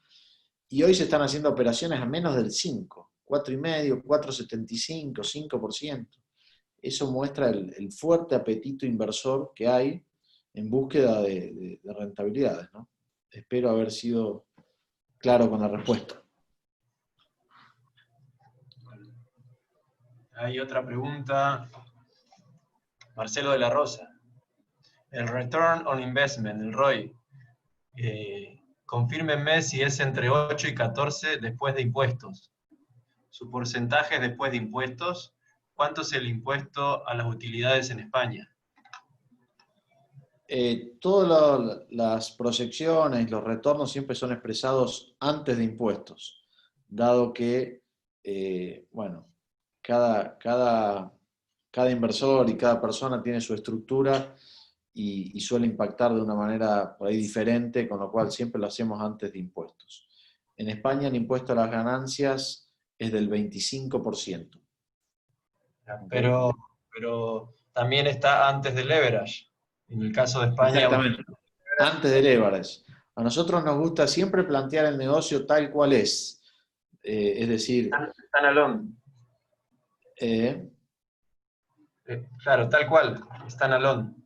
y hoy se están haciendo operaciones a menos del 5, 4,5, 4,75, 5%. Eso muestra el fuerte apetito inversor que hay en búsqueda de rentabilidades, ¿no? Espero haber sido claro con la respuesta. Hay otra pregunta. Marcelo de la Rosa. El Return on Investment, el ROI, confírmenme si es entre 8 y 14 después de impuestos. Su porcentaje es después de impuestos. ¿Cuánto es el impuesto a las utilidades en España? Todas las proyecciones, los retornos siempre son expresados antes de impuestos, dado que, bueno, cada inversor y cada persona tiene su estructura y suele impactar de una manera por ahí diferente, con lo cual siempre lo hacemos antes de impuestos. En España el impuesto a las ganancias es del 25%. Pero también está antes del leverage. En el caso de España... Exactamente, antes del leverage. A nosotros nos gusta siempre plantear el negocio tal cual es. Es decir... Standalone. Claro, tal cual, standalone.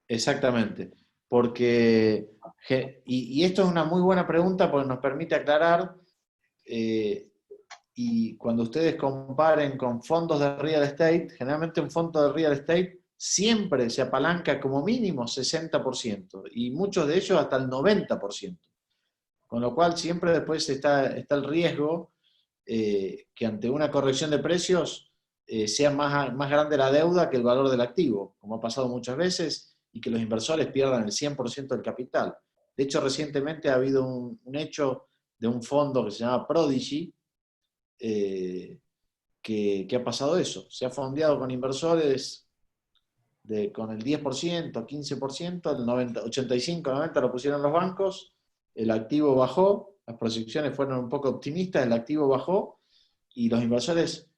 Exactamente, porque, y esto es una muy buena pregunta porque nos permite aclarar, y cuando ustedes comparen con fondos de real estate, generalmente un fondo de real estate siempre se apalanca como mínimo 60%, y muchos de ellos hasta el 90%, con lo cual siempre después está el riesgo que ante una corrección de precios sea más grande la deuda que el valor del activo, como ha pasado muchas veces, y que los inversores pierdan el 100% del capital. De hecho, recientemente ha habido un hecho de un fondo que se llama Prodigy, que ha pasado eso. Se ha fondeado con inversores con el 10%, 15%, el 90, 85, 90 lo pusieron los bancos, el activo bajó, las proyecciones fueron un poco optimistas, el activo bajó y los inversores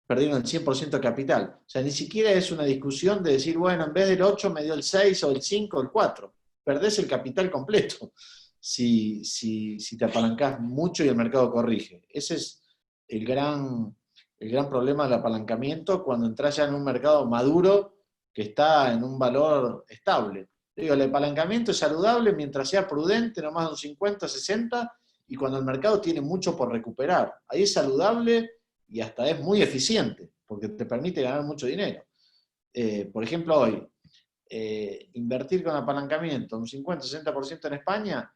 perdieron el 100% de capital. O sea, ni siquiera es una discusión de decir, bueno, en vez del 8 me dio el 6 o el 5 o el 4. Perdés el capital completo si te apalancás mucho y el mercado corrige. Ese es el gran problema del apalancamiento cuando entras ya en un mercado maduro que está en un valor estable. Digo, el apalancamiento es saludable mientras sea prudente, no más de un 50, 60, y cuando el mercado tiene mucho por recuperar. Ahí es saludable y hasta es muy eficiente, porque te permite ganar mucho dinero. Por ejemplo, hoy, invertir con apalancamiento un 50-60% en España,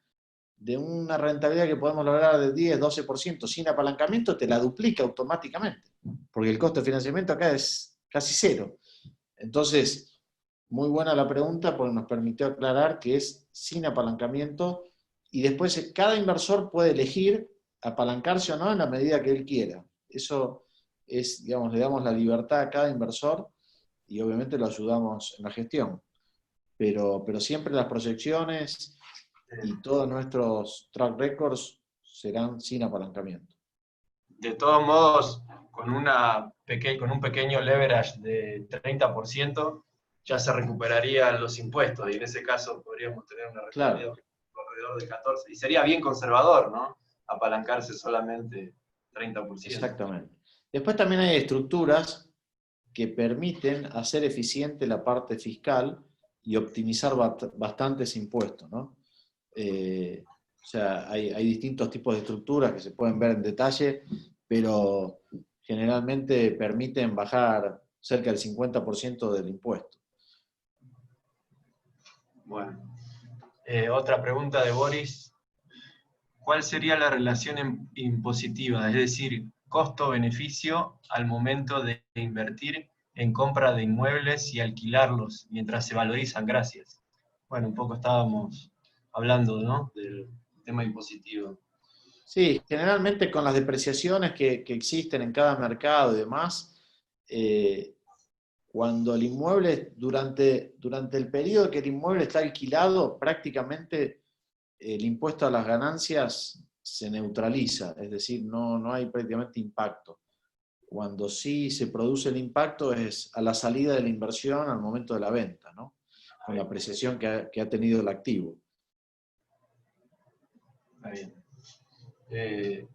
de una rentabilidad que podemos lograr de 10-12% sin apalancamiento, te la duplica automáticamente, porque el costo de financiamiento acá es casi cero. Entonces, muy buena la pregunta porque nos permitió aclarar que es sin apalancamiento y después cada inversor puede elegir apalancarse o no en la medida que él quiera. Eso es, digamos, le damos la libertad a cada inversor y obviamente lo ayudamos en la gestión. Pero siempre las proyecciones y todos nuestros track records serán sin apalancamiento. De todos modos, con un pequeño leverage de 30%, ya se recuperarían los impuestos, y en ese caso podríamos tener una rentabilidad alrededor de 14%. Y sería bien conservador, ¿no? Apalancarse solamente 30%. Exactamente. Después también hay estructuras que permiten hacer eficiente la parte fiscal y optimizar bastantes impuestos, ¿no? O sea, hay distintos tipos de estructuras que se pueden ver en detalle, pero generalmente permiten bajar cerca del 50% del impuesto. Bueno, otra pregunta de Boris. ¿Cuál sería la relación impositiva, es decir, costo-beneficio al momento de invertir en compra de inmuebles y alquilarlos mientras se valorizan? Gracias. Bueno, un poco estábamos hablando, ¿no?, del tema impositivo. Sí, generalmente con las depreciaciones que existen en cada mercado y demás, eh, cuando el inmueble, durante el periodo que el inmueble está alquilado, prácticamente el impuesto a las ganancias se neutraliza, es decir, no hay prácticamente impacto. Cuando sí se produce el impacto es a la salida de la inversión al momento de la venta, ¿no? Con la apreciación que ha tenido el activo. Está bien. De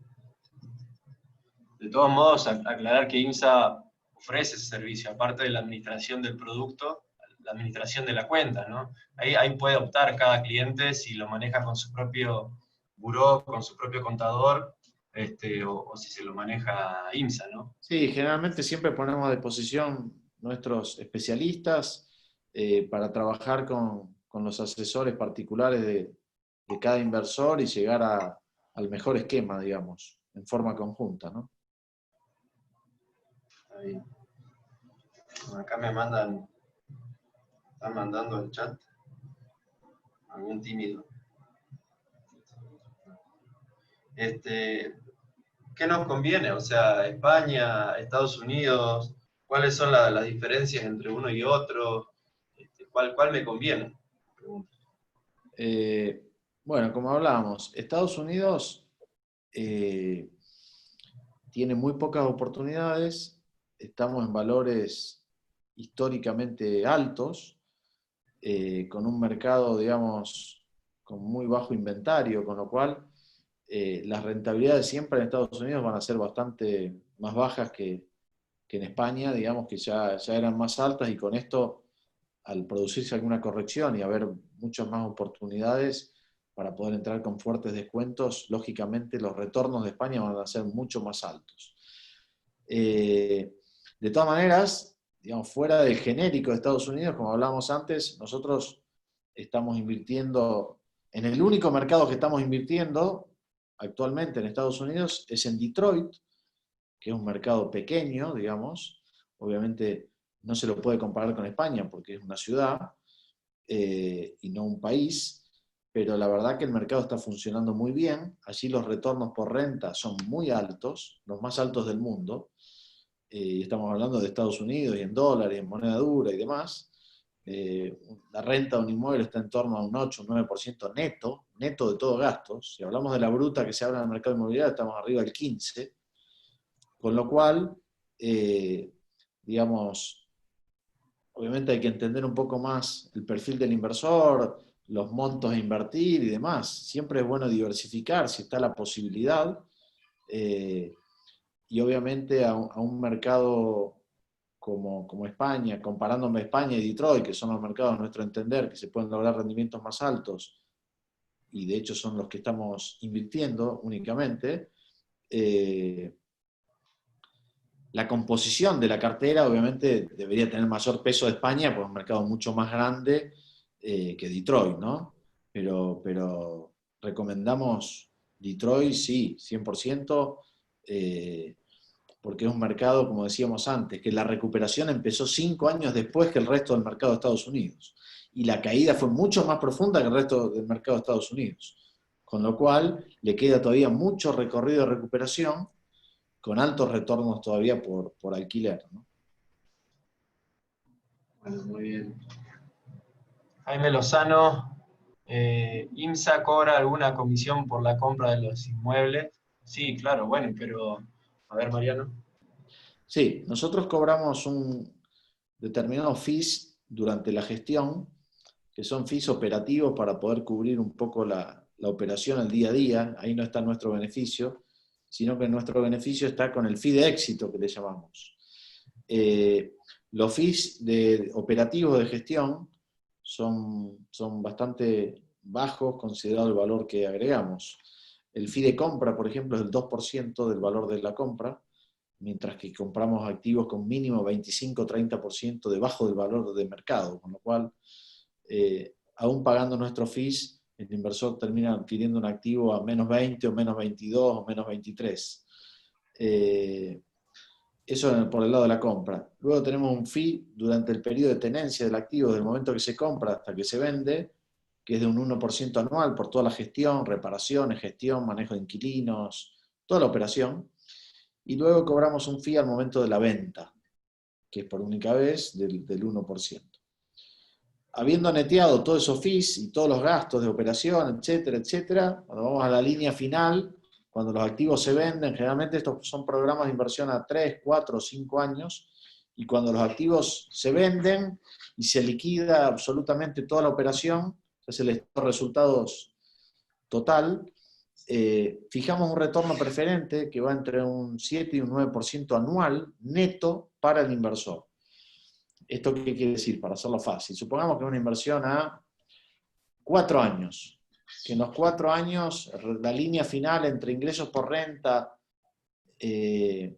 todos modos, aclarar que IMSA ofrece ese servicio, aparte de la administración del producto, la administración de la cuenta, ¿no? Ahí puede optar cada cliente si lo maneja con su propio buró, con su propio contador, o si se lo maneja IMSA, ¿no? Sí, generalmente siempre ponemos a disposición nuestros especialistas para trabajar con los asesores particulares de cada inversor y llegar al mejor esquema, digamos, en forma conjunta, ¿no? Ahí. Acá están mandando al chat algún tímido. ¿Qué nos conviene? O sea, España, Estados Unidos, ¿cuáles son las diferencias entre uno y otro? ¿Cuál me conviene? Eh, bueno, como hablábamos, Estados Unidos eh, tiene muy pocas oportunidades, estamos en valores históricamente altos, con un mercado, digamos, con muy bajo inventario, con lo cual las rentabilidades siempre en Estados Unidos van a ser bastante más bajas que en España, digamos que ya eran más altas y con esto, al producirse alguna corrección y haber muchas más oportunidades para poder entrar con fuertes descuentos, lógicamente los retornos de España van a ser mucho más altos. De todas maneras, digamos, fuera del genérico de Estados Unidos, como hablábamos antes, nosotros estamos invirtiendo, en el único mercado que estamos invirtiendo actualmente en Estados Unidos es en Detroit, que es un mercado pequeño, digamos, obviamente no se lo puede comparar con España porque es una ciudad y no un país, pero la verdad que el mercado está funcionando muy bien, allí los retornos por renta son muy altos, los más altos del mundo, y estamos hablando de Estados Unidos y en dólares, en moneda dura y demás. La renta de un inmueble está en torno a un 8, un 9% neto, neto de todos gastos. Si hablamos de la bruta que se habla en el mercado inmobiliario, estamos arriba del 15%, con lo cual, digamos, obviamente hay que entender un poco más el perfil del inversor, los montos a invertir y demás. Siempre es bueno diversificar si está la posibilidad. Y obviamente a un mercado como España, comparándome España y Detroit, que son los mercados a nuestro entender, que se pueden lograr rendimientos más altos, y de hecho son los que estamos invirtiendo únicamente, la composición de la cartera obviamente debería tener mayor peso de España, porque es un mercado mucho más grande que Detroit, ¿no? Pero recomendamos Detroit, sí, 100%, porque es un mercado, como decíamos antes, que la recuperación empezó 5 años después que el resto del mercado de Estados Unidos. Y la caída fue mucho más profunda que el resto del mercado de Estados Unidos. Con lo cual, le queda todavía mucho recorrido de recuperación, con altos retornos todavía por alquiler, ¿no? Bueno, muy bien. Jaime Lozano, ¿IMSA cobra alguna comisión por la compra de los inmuebles? Sí, claro, bueno, pero, a ver, Mariano. Sí, nosotros cobramos un determinado fees durante la gestión, que son fees operativos para poder cubrir un poco la operación al día a día. Ahí no está nuestro beneficio, sino que nuestro beneficio está con el fee de éxito que le llamamos. Los fees operativos de gestión son bastante bajos considerado el valor que agregamos. El fee de compra, por ejemplo, es el 2% del valor de la compra, mientras que compramos activos con mínimo 25-30% debajo del valor de mercado, con lo cual, aún pagando nuestros fees, el inversor termina adquiriendo un activo a menos 20 o menos 22 o menos 23. Eso por el lado de la compra. Luego tenemos un fee durante el periodo de tenencia del activo, desde el momento que se compra hasta que se vende, que es de un 1% anual por toda la gestión, reparaciones, gestión, manejo de inquilinos, toda la operación. Y luego cobramos un fee al momento de la venta, que es por única vez del 1%. Habiendo neteado todos esos fees y todos los gastos de operación, etcétera, etcétera, cuando vamos a la línea final, cuando los activos se venden, generalmente estos son programas de inversión a 3, 4 o 5 años, y cuando los activos se venden y se liquida absolutamente toda la operación, es el estado de resultados total, fijamos un retorno preferente que va entre un 7 y un 9% anual neto para el inversor. ¿Esto qué quiere decir? Para hacerlo fácil. Supongamos que es una inversión a 4 años, que en los 4 años la línea final entre ingresos por renta y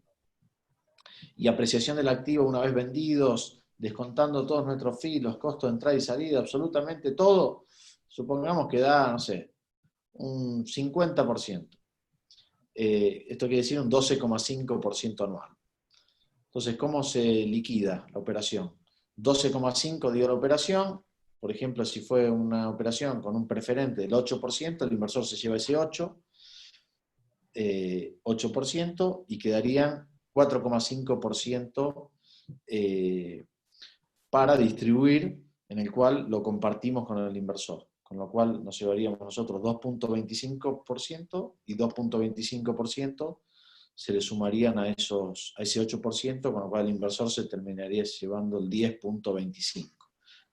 apreciación del activo una vez vendidos, descontando todos nuestros fees, los costos de entrada y salida, absolutamente todo, supongamos que da, no sé, un 50%. Esto quiere decir un 12,5% anual. Entonces, ¿cómo se liquida la operación? 12,5 dio la operación. Por ejemplo, si fue una operación con un preferente del 8%, el inversor se lleva ese 8% y quedarían 4,5% para distribuir, en el cual lo compartimos con el inversor. Con lo cual nos llevaríamos nosotros 2,25% y 2,25% se le sumarían a ese 8%, con lo cual el inversor se terminaría llevando el 10,25%.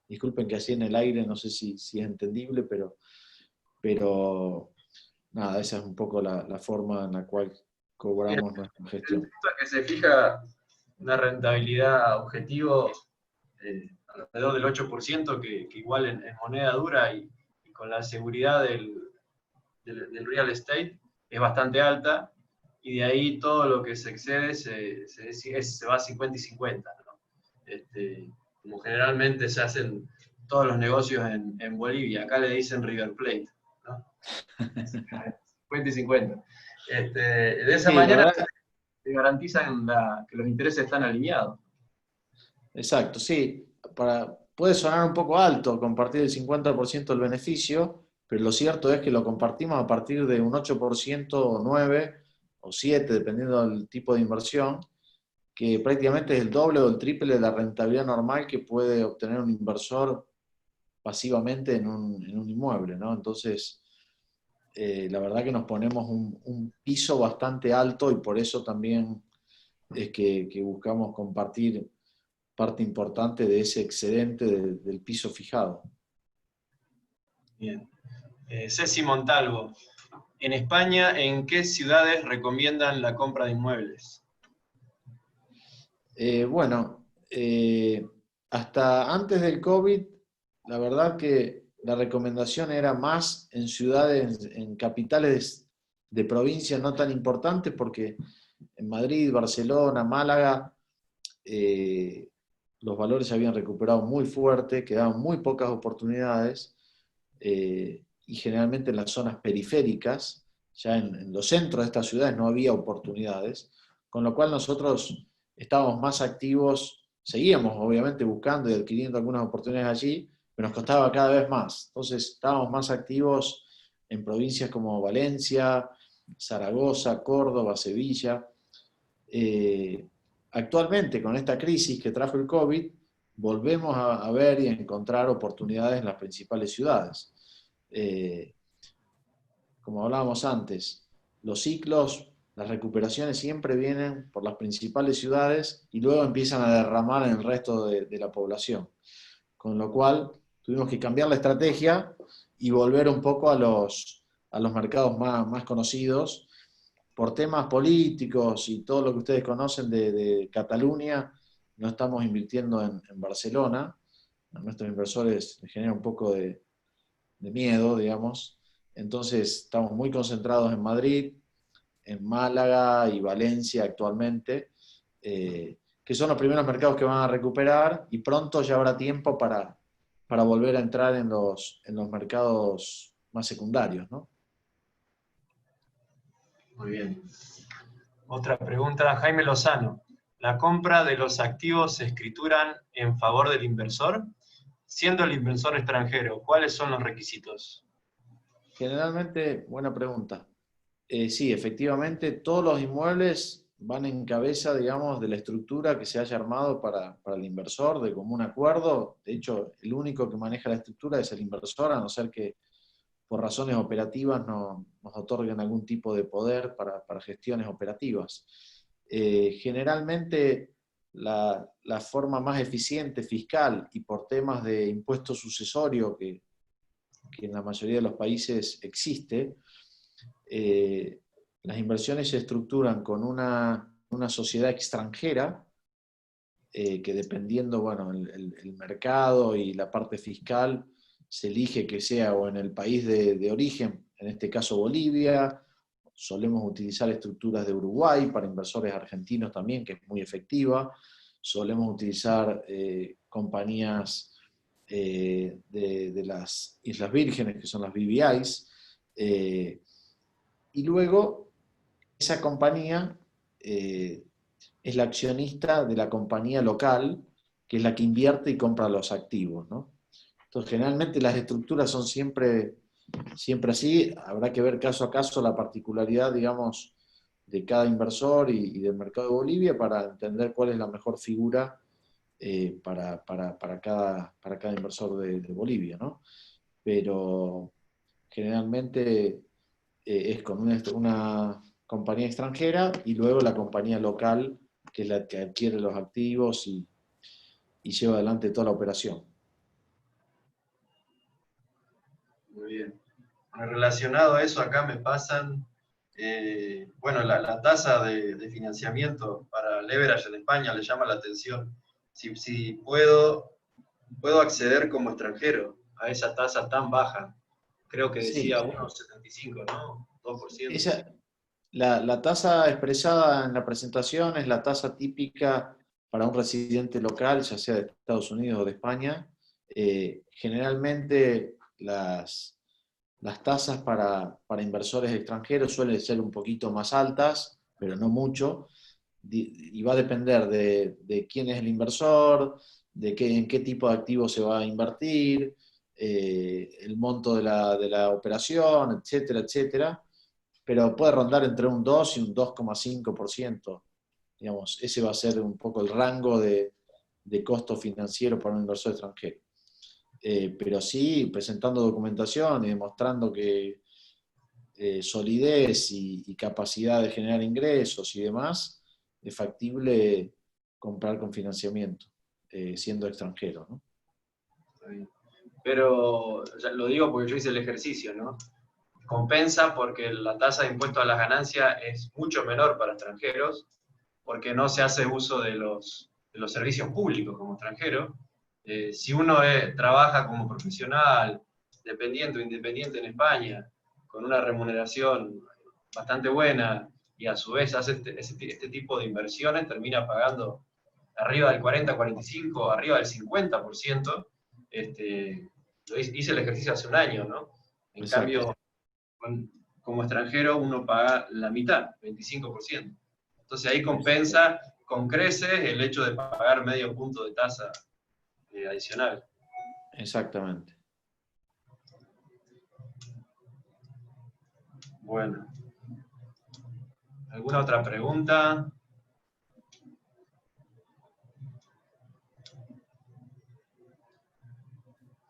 Disculpen que así en el aire, no sé si es entendible, pero nada, esa es un poco la forma en la cual cobramos nuestra gestión. El punto es que se fija una rentabilidad objetivo alrededor del 8%, que igual en moneda dura y con la seguridad del real estate es bastante alta, y de ahí todo lo que se excede se va a 50 y 50, ¿no? Como generalmente se hacen todos los negocios en Bolivia, acá le dicen River Plate, ¿no? 50 y 50. De esa Sí, la manera verdad, se garantizan que los intereses están alineados. exacto, sí. Puede sonar un poco alto compartir el 50% del beneficio, pero lo cierto es que lo compartimos a partir de un 8% o 9 o 7, dependiendo del tipo de inversión, que prácticamente es el doble o el triple de la rentabilidad normal que puede obtener un inversor pasivamente en un inmueble, ¿no? Entonces, la verdad que nos ponemos un piso bastante alto y por eso también es que buscamos compartir parte importante de ese excedente del piso fijado. Bien. Ceci Montalvo, en España, ¿en qué ciudades recomiendan la compra de inmuebles? Bueno, hasta antes del COVID, la verdad que la recomendación era más en ciudades, en capitales de provincias no tan importantes, porque en Madrid, Barcelona, Málaga, los valores se habían recuperado muy fuerte, quedaban muy pocas oportunidades, y generalmente en las zonas periféricas, ya en los centros de estas ciudades no había oportunidades, con lo cual nosotros estábamos más activos, seguíamos obviamente buscando y adquiriendo algunas oportunidades allí, pero nos costaba cada vez más. Entonces estábamos más activos en provincias como Valencia, Zaragoza, Córdoba, Sevilla. Actualmente, con esta crisis que trajo el COVID, volvemos a ver y a encontrar oportunidades en las principales ciudades. Como hablábamos antes, los ciclos, las recuperaciones siempre vienen por las principales ciudades y luego empiezan a derramar en el resto de la población. Con lo cual, tuvimos que cambiar la estrategia y volver un poco a los mercados más conocidos. Por temas políticos y todo lo que ustedes conocen de Cataluña, no estamos invirtiendo en Barcelona. A nuestros inversores les genera un poco de miedo, digamos. Entonces, estamos muy concentrados en Madrid, en Málaga y Valencia actualmente. que son los primeros mercados que van a recuperar y pronto ya habrá tiempo para volver a entrar en los mercados más secundarios, ¿no? Muy bien. Otra pregunta, Jaime Lozano. ¿La compra de los activos se escrituran en favor del inversor? Siendo el inversor extranjero, ¿cuáles son los requisitos? Generalmente, buena pregunta. Sí, efectivamente, todos los inmuebles van en cabeza, digamos, de la estructura que se haya armado para el inversor de común acuerdo. De hecho, el único que maneja la estructura es el inversor, a no ser que por razones operativas nos otorguen algún tipo de poder para gestiones operativas. Generalmente, la forma más eficiente fiscal y por temas de impuesto sucesorio que en la mayoría de los países existe, eh, las inversiones se estructuran con una sociedad extranjera que dependiendo, bueno, el mercado y la parte fiscal, se elige que sea o en el país de origen, en este caso Bolivia. Solemos utilizar estructuras de Uruguay para inversores argentinos también, que es muy efectiva. Solemos utilizar compañías de las Islas Vírgenes, que son las BVIs, y luego esa compañía es la accionista de la compañía local, que es la que invierte y compra los activos, ¿no? Entonces, generalmente las estructuras son siempre así. Habrá que ver caso a caso la particularidad, digamos, de cada inversor y del mercado de Bolivia para entender cuál es la mejor figura para cada inversor de Bolivia, ¿no? Pero generalmente es con una compañía extranjera y luego la compañía local, que es la que adquiere los activos y lleva adelante toda la operación. Muy bien. Bueno, relacionado a eso, acá me pasan, bueno, la tasa de financiamiento para leverage en España le llama la atención. Si puedo acceder como extranjero a esa tasa tan baja, creo que Sí, decía 1,75, ¿no? 2%. esa, la tasa expresada en la presentación es la tasa típica para un residente local, ya sea de Estados Unidos o de España. Generalmente las tasas para inversores extranjeros suelen ser un poquito más altas, pero no mucho, y va a depender de quién es el inversor, en qué tipo de activo se va a invertir, el monto de la operación, etcétera, etcétera, pero puede rondar entre un 2 y un 2,5%. Digamos, ese va a ser un poco el rango de costo financiero para un inversor extranjero. Pero sí, presentando documentación y demostrando que solidez y capacidad de generar ingresos y demás, es factible comprar con financiamiento, siendo extranjero, ¿no? Pero ya lo digo porque yo hice el ejercicio, ¿no? Compensa porque la tasa de impuesto a las ganancias es mucho menor para extranjeros, porque no se hace uso de los servicios públicos como extranjero. Si uno trabaja como profesional, dependiente o independiente en España, con una remuneración bastante buena y a su vez hace este tipo de inversiones, termina pagando arriba del 40-45, arriba del 50%. Hice el ejercicio hace un año, ¿no? En Exacto, cambio, como extranjero uno paga la mitad, 25%. Entonces ahí compensa con creces el hecho de pagar medio punto de tasa adicional. exactamente. Bueno, ¿alguna otra pregunta?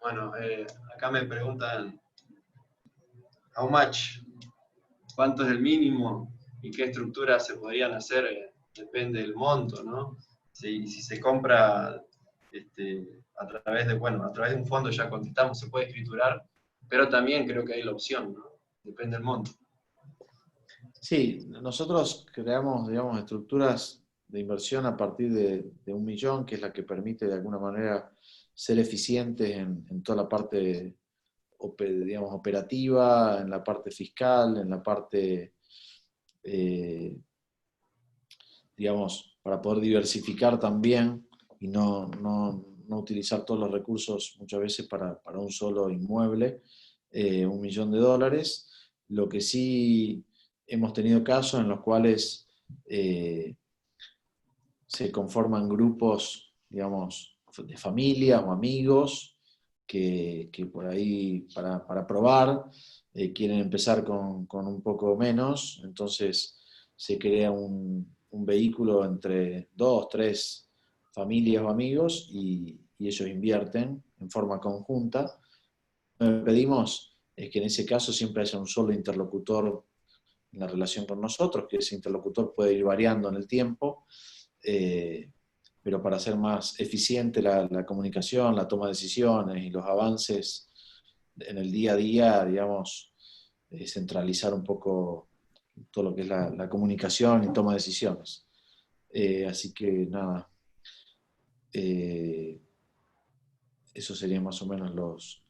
Bueno, acá me preguntan, how much? ¿Cuánto es el mínimo? ¿Y qué estructuras se podrían hacer? Depende del monto, ¿no? Si se compra a través de un fondo, ya contestamos, se puede escriturar, pero también creo que hay la opción, ¿no? Depende del monto. Sí, nosotros creamos, digamos, estructuras de inversión a partir de 1 millón, que es la que permite de alguna manera ser eficientes en toda la parte, digamos, operativa, en la parte fiscal, en la parte, eh, digamos, para poder diversificar también y no utilizar todos los recursos muchas veces para un solo inmueble, $1.000.000. Lo que sí hemos tenido casos en los cuales se conforman grupos, digamos, de familia o amigos que por ahí para probar quieren empezar con un poco menos, entonces se crea un vehículo entre 2, 3 familias o amigos y ellos invierten en forma conjunta. Lo que pedimos es que en ese caso siempre haya un solo interlocutor en la relación con nosotros, que ese interlocutor puede ir variando en el tiempo, pero para hacer más eficiente la comunicación, la toma de decisiones y los avances en el día a día, digamos, centralizar un poco todo lo que es la comunicación y toma de decisiones. Así que nada, esos serían más o menos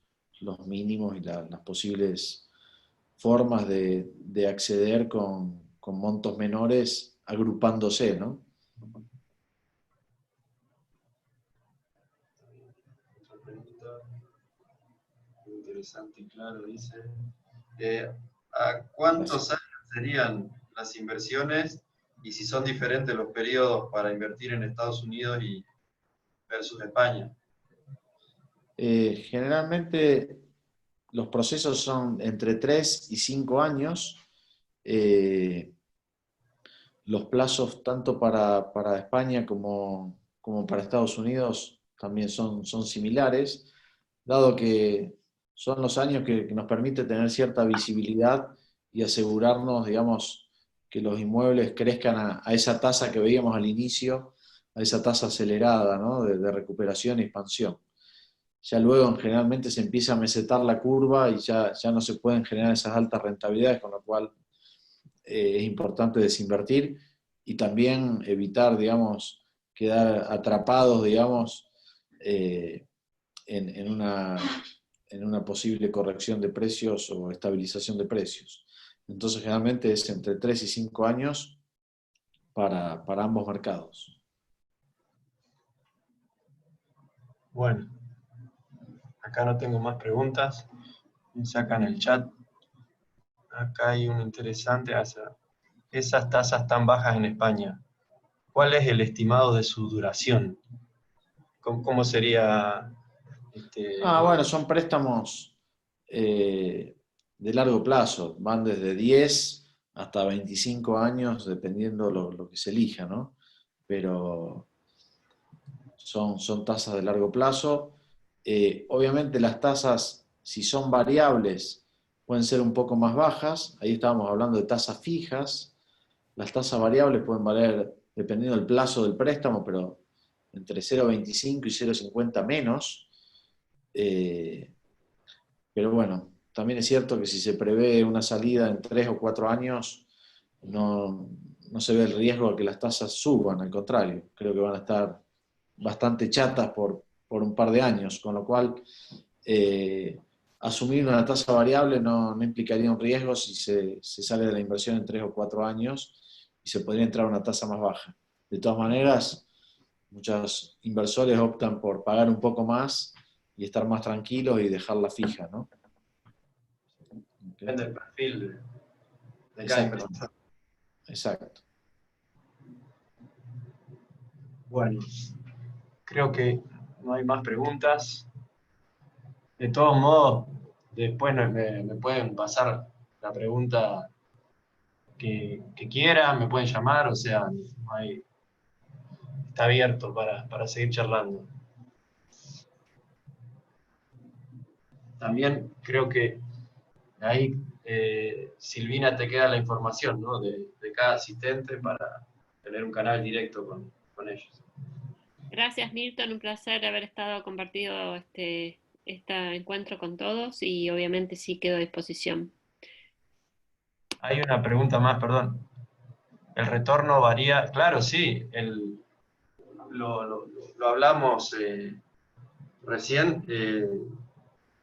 los mínimos y las posibles formas de acceder con montos menores agrupándose, ¿no? Otra pregunta interesante y claro, dice, ¿a cuántos años serían las inversiones y si son diferentes los periodos para invertir en Estados Unidos y versus España? Generalmente los procesos son entre 3 y 5 años. Los plazos tanto para España como para Estados Unidos también son similares, dado que son los años que nos permite tener cierta visibilidad y asegurarnos, digamos, que los inmuebles crezcan a esa tasa que veíamos al inicio, a esa tasa acelerada, ¿no? de recuperación y expansión. Ya luego generalmente se empieza a mesetar la curva y ya no se pueden generar esas altas rentabilidades, con lo cual es importante desinvertir y también evitar, digamos, quedar atrapados, digamos, en una posible corrección de precios o estabilización de precios. Entonces, generalmente es entre 3 y 5 años para ambos mercados. Bueno, acá no tengo más preguntas. Me sacan el chat. Acá hay uno interesante. Esas tasas tan bajas en España, ¿cuál es el estimado de su duración? ¿Cómo sería? Bueno, son préstamos de largo plazo, van desde 10 hasta 25 años, dependiendo lo que se elija, ¿no? Pero son tasas de largo plazo. Obviamente las tasas, si son variables, pueden ser un poco más bajas. Ahí estábamos hablando de tasas fijas. Las tasas variables pueden valer, dependiendo del plazo del préstamo, pero entre 0,25 y 0,50 menos. Pero bueno, también es cierto que si se prevé una salida en 3 o 4 años, no se ve el riesgo de que las tasas suban, al contrario, creo que van a estar bastante chatas por un par de años, con lo cual asumir una tasa variable no implicaría un riesgo si se sale de la inversión en 3 o 4 años y se podría entrar a una tasa más baja. De todas maneras, muchos inversores optan por pagar un poco más y estar más tranquilos y dejarla fija, ¿no? Depende del perfil de cada Exacto, inversor. exacto. Bueno, creo que no hay más preguntas. De todos modos, después me pueden pasar la pregunta que quieran, me pueden llamar, o sea, está abierto para seguir charlando. También creo que ahí, Silvina, te queda la información, ¿no? de cada asistente para tener un canal directo con ellos. Gracias, Nilton, un placer haber estado compartido este encuentro con todos y obviamente sí quedo a disposición. Hay una pregunta más, perdón. ¿El retorno varía? Claro, sí. Lo hablamos recién.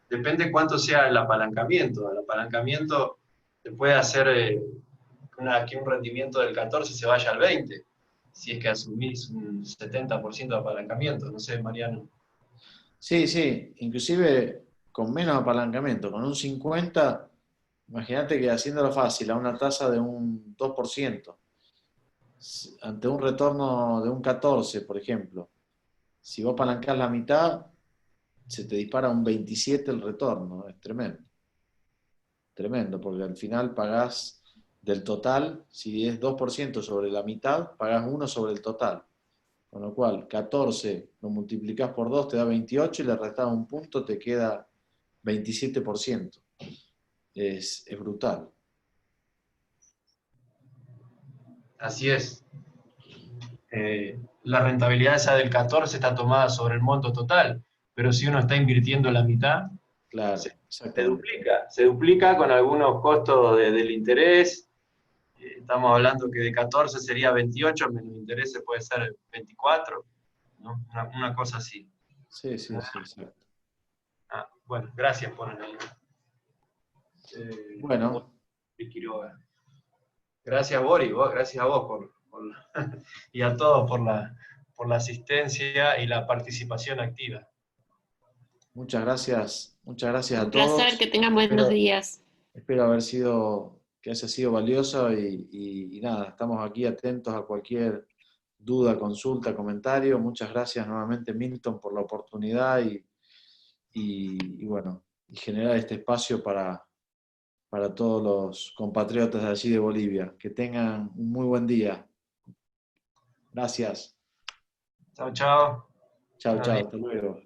Depende cuánto sea el apalancamiento. El apalancamiento se puede hacer que un rendimiento del 14 se vaya al 20. si es que asumís un 70% de apalancamiento, no sé, Mariano. Sí, sí, inclusive con menos apalancamiento, con un 50, imagínate que haciéndolo fácil, a una tasa de un 2%, ante un retorno de un 14, por ejemplo, si vos apalancás la mitad, se te dispara un 27 el retorno, es tremendo. Tremendo, porque al final pagás del total, si es 2% sobre la mitad, pagás 1 sobre el total. Con lo cual, 14 lo multiplicás por 2 te da 28 y le restás un punto, te queda 27%. Es brutal. Así es. La rentabilidad esa del 14 está tomada sobre el monto total, pero si uno está invirtiendo la mitad, Claro, se, exactamente. se duplica con algunos costos del interés. Estamos hablando que de 14 sería 28, menos intereses puede ser 24, ¿no? Una cosa así. Sí, sí, sí, exacto. Bueno, gracias por el Bueno, de Quiroga. Gracias, Boris, gracias a vos y a todos por la asistencia y la participación activa. muchas gracias a Un placer, todos. que tengan buenos Espero, días. espero que haya sido valioso y nada, estamos aquí atentos a cualquier duda, consulta, comentario. Muchas gracias nuevamente, Milton, por la oportunidad y bueno, y generar este espacio para todos los compatriotas de allí de Bolivia. Que tengan un muy buen día. Gracias. Chao, chao. Chao, Buenos chao, días. hasta luego.